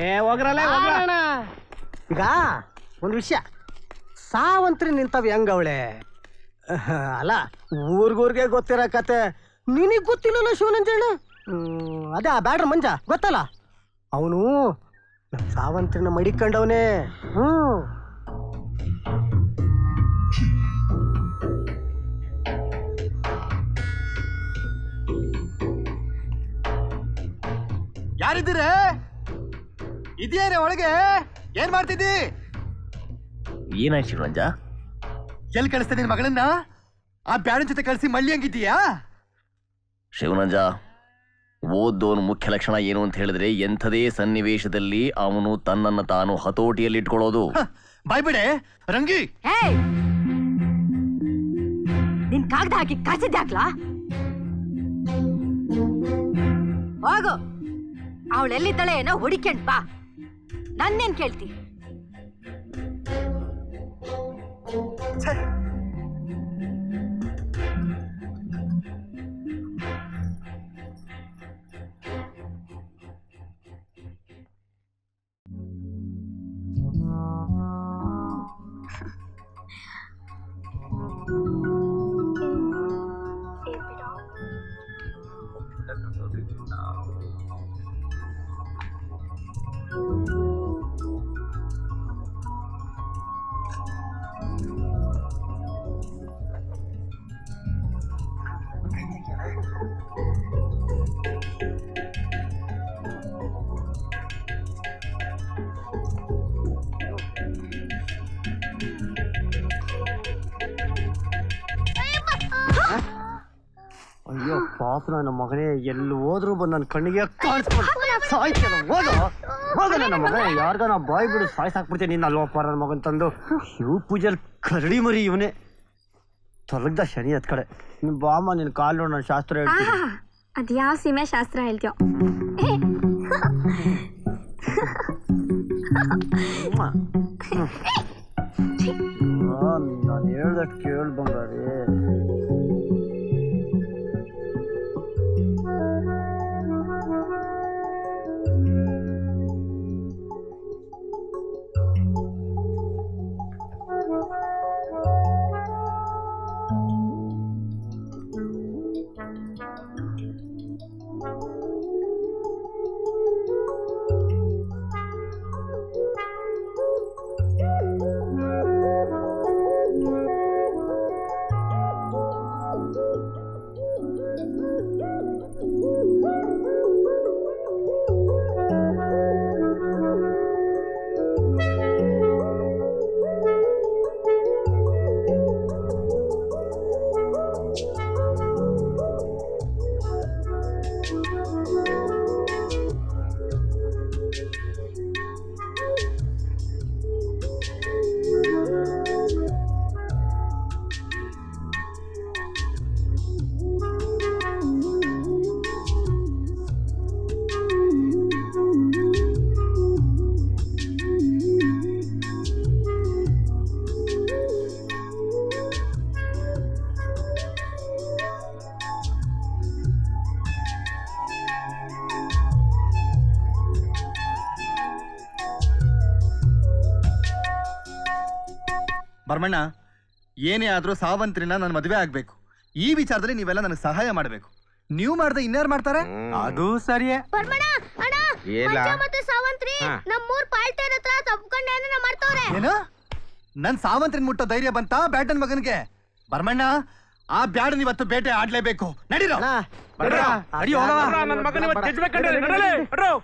ಹೋಗೋಣ. ಈಗ ಒಂದು ವಿಷಯ, ಸಾವಂತ್ರಿ ನಿಂತವ್ ಹೆಂಗವಳೆ? ಅಲ್ಲ, ಊರ್ಗೂರ್ಗೆ ಗೊತ್ತಿರೋ ಕತೆ ನಿನಗ್ ಗೊತ್ತಿಲ್ಲಲ್ಲ ಶಿವನಂಜಣ್ಣ? ಅದೇ ಆ ಬ್ಯಾಡ್ರ ಮಂಜ ಗೊತ್ತಲ್ಲ, ಅವನು ನಮ್ ಸಾವಂತ್ರಿನ ಮಡಿಕೊಂಡವನೇ. ಯಾರಿದ್ದೀರ? ಇದೆಯೇ ಒಳಗೆ? ಏನ್ ಮಾಡ್ತಿದ್ದಿ? ಏನಾಯ್ತು ಶಿವರಂಜ? ಎಲ್ಲಿ ಕಳಿಸ್ತಾ ನಿನ್ ಮಗಳನ್ನ? ಆ ಬ್ಯಾಡನ್ ಜೊತೆ ಕಳಿಸಿ ಮಳ್ಳಿ ಹಂಗಿದ್ದೀಯಾ? ಶಿವನಂಜ, ಓದೋನು ಮುಖ್ಯ ಲಕ್ಷಣ ಏನು ಅಂತ ಹೇಳಿದ್ರೆ ಎಂಥದೇ ಸನ್ನಿವೇಶದಲ್ಲಿ ಅವನು ತನ್ನನ್ನು ತಾನು ಹತೋಟಿಯಲ್ಲಿ ಇಟ್ಕೊಳ್ಳೋದು. ಬಾಯ್ಬಿಡೆ ರಂಗಿ. ನಿನ್ ಕಾಗ್ದ ಹಾಕಿ ಕರ್ಸಿದ್ಯಾಕ್ಲಾ? ಹೋಗು, ಅವಳೆಲ್ಲಿದ್ದಾಳೆ ಏನೋ ಹುಡಿಕೆಂಡ್ ಬಾ. ನನ್ನೇನ್ ಕೇಳ್ತಿ? ಅಯ್ಯೋ ಪಾಪ, ನನ್ನ ಮಗನೇ ಎಲ್ಲಿ ಹೋದ್ರು ಬಂದು ನನ್ನ ಕಣ್ಣಿಗೆ ಕಾಣಿಸ್ಕೊಂಡು ಸಾಯ್ತೇನೆ. ಹೋಗ ನನ್ನ ಮಗ, ಯಾರ್ಗ ನಾ ಬಾಯ್ ಬಿಡು ಸಾಯ್ಸಾಕ್ಬಿಡ್ತೇನೆ ನಿನ್ನ ಅಲ್ವಪ್ಪ ನನ್ನ ಮಗನ್ ತಂದು. ಶಿವ ಪೂಜೆಯಲ್ಲಿ ಕರಡಿ ಮರಿ ಇವನೇ. ತೊಲಗ್ದ ಶನಿ ಅದ್ ಕಡೆ. ನಿನ್ ಬಾಮ ನಿನ್ ಕಾಲ್ ನೋಡ್ ನಾನು ಶಾಸ್ತ್ರ ಹೇಳ್ತೀನಿ. ಅದ್ ಯಾವ ಸೀಮೆ ಶಾಸ್ತ್ರ ಹೇಳ್ತೀಯೋ? ನಾನು ಹೇಳ್ದಟ್ ಕೇಳ್ ಬಂಗಾರಿ. ಬರ್ಮಣ್ಣ, ಏನೇ ಆದ್ರೂ ಸಾವಂತ್ರಿನ ನನ್ನ ಮದುವೆ ಆಗ್ಬೇಕು. ಈ ವಿಚಾರದಲ್ಲಿ ನೀವೆಲ್ಲ ನನಗೆ ಸಹಾಯ ಮಾಡಬೇಕು. ನೀವು ಮಾಡ್ದೆ ಇನ್ಯಾರು ಮಾಡ್ತಾರೆ? ಅದು ಸರಿಯೇ. ಮತ್ತೆ ಸಾವಂತ್ರಿ ನಮ್ಮೂರ್ ಪಾಲ್ಟೇರ್ ಹತ್ರ ತಪ್ಕೊಂಡ್ ಏನೇನ ಮಾಡ್ತವ್ರೆ. ಏನು? ನನ್ ಸಾವಂತ್ರಿನ ಮುಟ್ಟೋ ಧೈರ್ಯ ಬಂತ ಬ್ಯಾಟನ್ ಮಗನಿಗೆ? ಬರ್ಮಣ್ಣ, ಆ ಬ್ಯಾಡನ್ ಇವತ್ತು ಬೇಟೆ ಆಡ್ಲೇಬೇಕು. ನಡೀರೋ. ನನ್ನ ಮಗನ ಇವತ್ತು ಗೆಜ್ಜಬೇಕಂದ್ರೆ ನಡಲೇ ನಡ್ರೋ.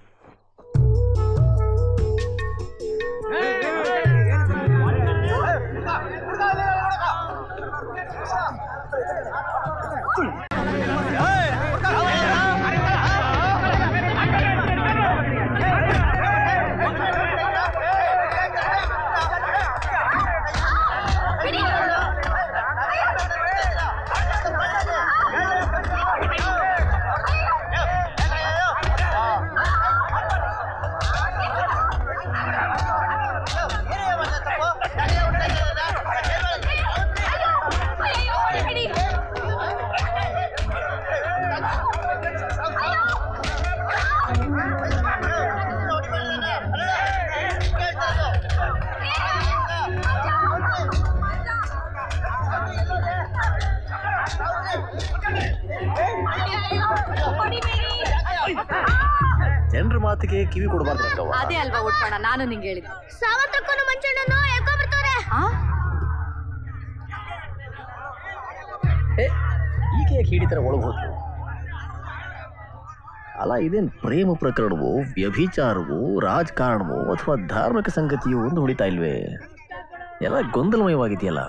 ಜನರ ಮಾತಿಗೆ ಕಿವಿ ಕೊಡಬಾರ್ದು. ಅದೇ ಅಲ್ವಾ ಉಟ್ಕೋಣ, ನಾನು ನಿಂಗೆ ಹೇಳಿದ್ದು. ಸಾವಂತ್ರಕ್ಕೂ ಮಂಚಣ್ಣನು ಎಳ್ಕೊಂಡ್ ಬರ್ತಾರೆ. ಈಕೆ ಹೇಳಿ ತರ ಒಳಗೆ ಹೋದ್ರು ಅಲ್ಲ? ಇದೇನ್ ಪ್ರೇಮ ಪ್ರಕರಣವೋ, ವ್ಯಭಿಚಾರವೋ, ರಾಜಕಾರಣವೋ ಅಥವಾ ಧಾರ್ಮಿಕ ಸಂಗತಿಯೋ ಒಂದು ಹೊಡಿತಾ ಇಲ್ವೇ? ಎಲ್ಲ ಗೊಂದಲಮಯವಾಗಿದೆಯಲ್ಲ.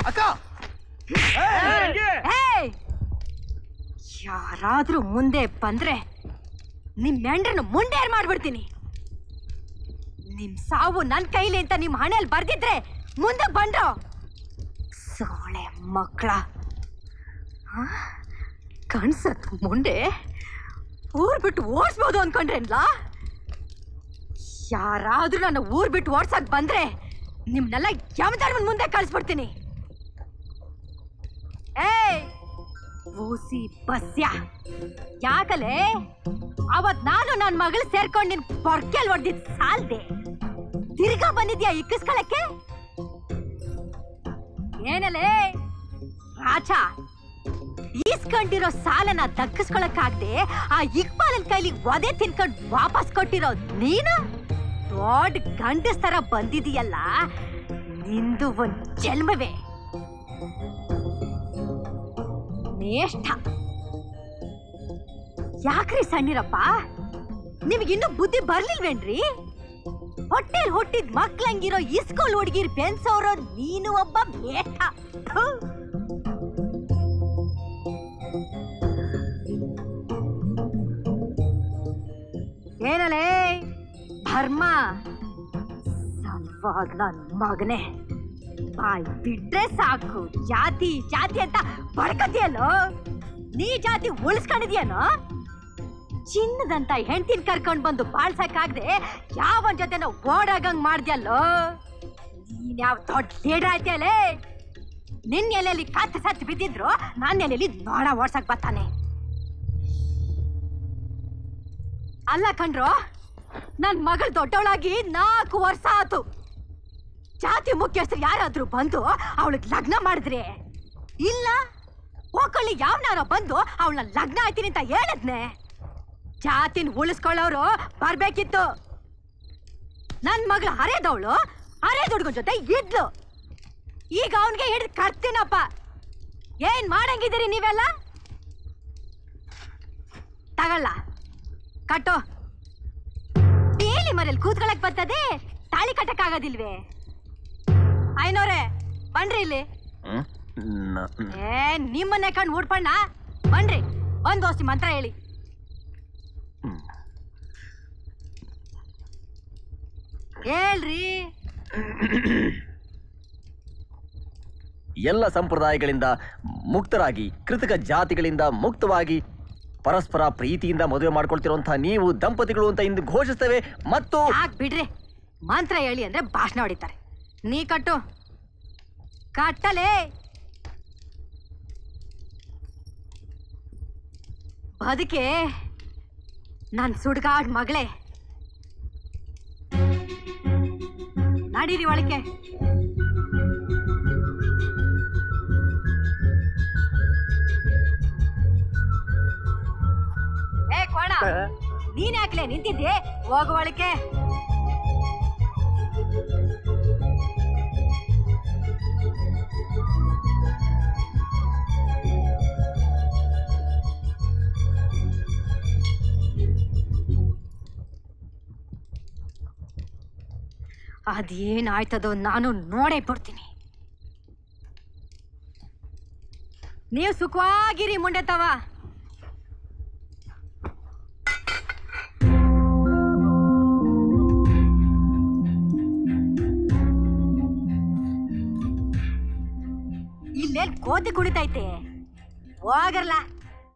ಅಕ್ಕ, ಯಾರಾದ್ರೂ ಮುಂದೆ ಬಂದ್ರೆ ನಿಮ್ ಮೆಂಡ್ರನ್ನು ಮುಂದೆ ಮಾಡ್ಬಿಡ್ತೀನಿ. ನಿಮ್ ಸಾವು ನನ್ ಕೈಲಿ ಅಂತ ನಿಮ್ ಹಣೆಯಲ್ಲಿ ಬರ್ದಿದ್ರೆ ಮುಂದೆ ಬಂದ್ರು ಸೋಳೆ ಮಕ್ಕಳ ಕಣ್ಸತ್ ಮುಂದೆ ಊರ್ ಬಿಟ್ಟು ಓಡಿಸ್ಬೋದು ಅನ್ಕೊಂಡ್ರೇನ್ಲ? ಯಾರಾದ್ರೂ ನನ್ನ ಊರ್ ಬಿಟ್ಟು ಓಡ್ಸಕ್ ಬಂದ್ರೆ ನಿಮ್ನೆಲ್ಲ ಯಮಧರ್ಮನ್ ಮುಂದೆ ಕಳಿಸ್ಬಿಡ್ತೀನಿ. ಏಯ್ ಊಸಿ ಬಸ್ಯ, ಯಾಕಲೆ ಅವತ್ ನಾನು ನನ್ನ ಮಗಳು ಸೇರ್ಕೊಂಡು ನಿನ್ ಪೊರ್ಕೆಲ್ ಹೊಡೆದಿದ್ ಸಾಲ್ದೆ ತಿರ್ಗಾ ಬಂದಿದ್ಯಾ ಇಕ್ಕಿಸ್ಕೊಳಕ್ಕೆ? ಏನಲೇ ರಾಜ, ಈಸ್ಕೊಂಡಿರೋ ಸಾಲನ ದಕ್ಕಿಸ್ಕೊಳಕ್ಕಾಗ್ದೆ ಆ ಇಕ್ಬಾಲನ್ ಕೈಲಿ ಒದೆ ತಿನ್ಕೊಂಡು ವಾಪಸ್ ಕೊಟ್ಟಿರೋ ನೀನು ದೊಡ್ಡ ಗಂಡಸ್ ತರ ಬಂದಿದೀಯಲ್ಲ, ನಿಂದು ಒಂದ್ ಜನ್ಮವೇ ನೇಷ್ಠ. ಯಾಕ್ರಿ ಸಣ್ಣಿರಪ್ಪ, ನಿಮಗಿನ್ನೂ ಬುದ್ಧಿ ಬರ್ಲಿಲ್ವೇನ್ರಿ? ಹೊಟ್ಟೆಲ್ ಹುಟ್ಟಿದ್ ಮಕ್ಳಂಗಿರೋ ಇಸ್ಕೋಲ್ ಹುಡುಗಿರ್ ಬೆನ್ಸೋರೋ ನೀನು ಒಬ್ಬ ಮೇಠ. ಏನಲೇ ಧರ್ಮ ಸವಾಗ್ ನನ್ ಮಗನೇ, ಬಾಯ್ ಬಿಟ್ರೆ ಸಾಕು ಜಾತಿ ಜಾತಿ ಅಂತ ಬಡ್ಕತಿಯಲ್ಲೋ. ನೀ ಜಾತಿ ಉಳಿಸ್ಕೊಂಡಿದ್ಯಾನೋ? ಚಿನ್ನದಂತ ಹೆಂಡ್ತಿನ ಕರ್ಕೊಂಡ್ ಬಂದು ಬಾಳ್ಸಕ್ಕಾಗ್ದೆ ಯಾವನ್ ಜೊತೆನೋ ಓಡಾಗಂಗ್ ಮಾಡ್ದ್ಯಲ್ಲೋ. ನೀನ್ ಯಾವ ದೊಡ್ಡ ಲೀಡರ್ ಆಯ್ತಿಯಲ್ಲೇ. ನಿನ್ ಎಲೆಯಲ್ಲಿ ಕತ್ ಸತ್ ಬಿದ್ದಿದ್ರು ನನ್ನ ಎಲೆಯಲ್ಲಿ ನೋಡ ಓಡ್ಸಕ್ ಬರ್ತಾನೆ. ಅಲ್ಲ ಕಣ್ರೋ, ನನ್ ಮಗಳು ದೊಡ್ಡವಳಾಗಿ 4 ವರ್ಷ ಆತು. ಜಾತಿ ಮುಖ್ಯಸ್ಥರು ಯಾರಾದ್ರೂ ಬಂದು ಅವಳಿಗೆ ಲಗ್ನ ಮಾಡಿದ್ರೆ ಇಲ್ಲ ಹೋಗಳ್ಳಿ ಯಾವನಾರ ಬಂದು ಅವಳನ್ನ ಲಗ್ನ ಆಯ್ತೀನಿ ಅಂತ ಹೇಳಿದ್ನೆ. ಜಾತಿನ ಉಳಿಸ್ಕೊಳ್ಳೋರು ಬರ್ಬೇಕಿತ್ತು. ನನ್ ಮಗಳು ಹರೇದವಳು ಹರೇದ ಹುಡುಗನ ಜೊತೆ ಇದ್ಲು. ಈಗ ಅವನ್ಗೆ ಹಿಡಿದು ಕಟ್ತೀನಪ್ಪ. ಏನ್ ಮಾಡಂಗಿದ್ದೀರಿ ನೀವೆಲ್ಲ? ತಗೊಳ್ಳ ಕಟ್ಟು. ಬೇಲಿ ಮರೇಲಿ ಕೂತ್ಕೊಳಕ್ ಬರ್ತದೆ, ತಾಳಿ ಕಟ್ಟಕ್ ಆಗೋದಿಲ್ವೇ? ಐನೋರೆ ಬನ್ರಿ ಇಲ್ಲಿ. ನಿಮ್ಮನ್ನೇ ಕಂಡು ಊಡ್ಪಣ್ಣ ಬನ್ರಿ. ಒಂದ್ ದೋಸ್ತಿ ಮಂತ್ರ ಹೇಳಿ. ಹೇಳ್ರಿ. ಎಲ್ಲ ಸಂಪ್ರದಾಯಗಳಿಂದ ಮುಕ್ತರಾಗಿ ಕೃತಕ ಜಾತಿಗಳಿಂದ ಮುಕ್ತವಾಗಿ ಪರಸ್ಪರ ಪ್ರೀತಿಯಿಂದ ಮದುವೆ ಮಾಡ್ಕೊಳ್ತಿರುವಂತಹ ನೀವು ದಂಪತಿಗಳು ಅಂತ ಇಂದು ಘೋಷಿಸ್ತೇವೆ. ಮತ್ತು ಬಿಡ್ರಿ, ಮಂತ್ರ ಹೇಳಿ ಅಂದ್ರೆ ಭಾಷಣ ಹೊಡಿತಾರೆ. ನೀ ಕಟ್ಟು. ಕಟ್ಟಲೇ. ಬದುಕೆ ನನ್ ಸುಡ್ಗಾಡ್ ಮಗಳೇ. ನಡೀರಿ ಒಳಕ್ಕೆ. ಏ ಕೋಣ, ನೀನ್ ಯಾಕಲೇ ನಿಂತಿದ್ದೆ? ಹೋಗು ಒಳಕ್ಕೆ. ಅದೇನಾಯ್ತದೋ ನಾನು ನೋಡೇ ಬಿಡ್ತೀನಿ. ನೀವು ಸುಖವಾಗಿರಿ ಮುಂಡೆತವ. ಇಲ್ಲೇನ್ ಕೋತಿ ಕುಣಿತೈತೆ? ಹೋಗರ್ಲ.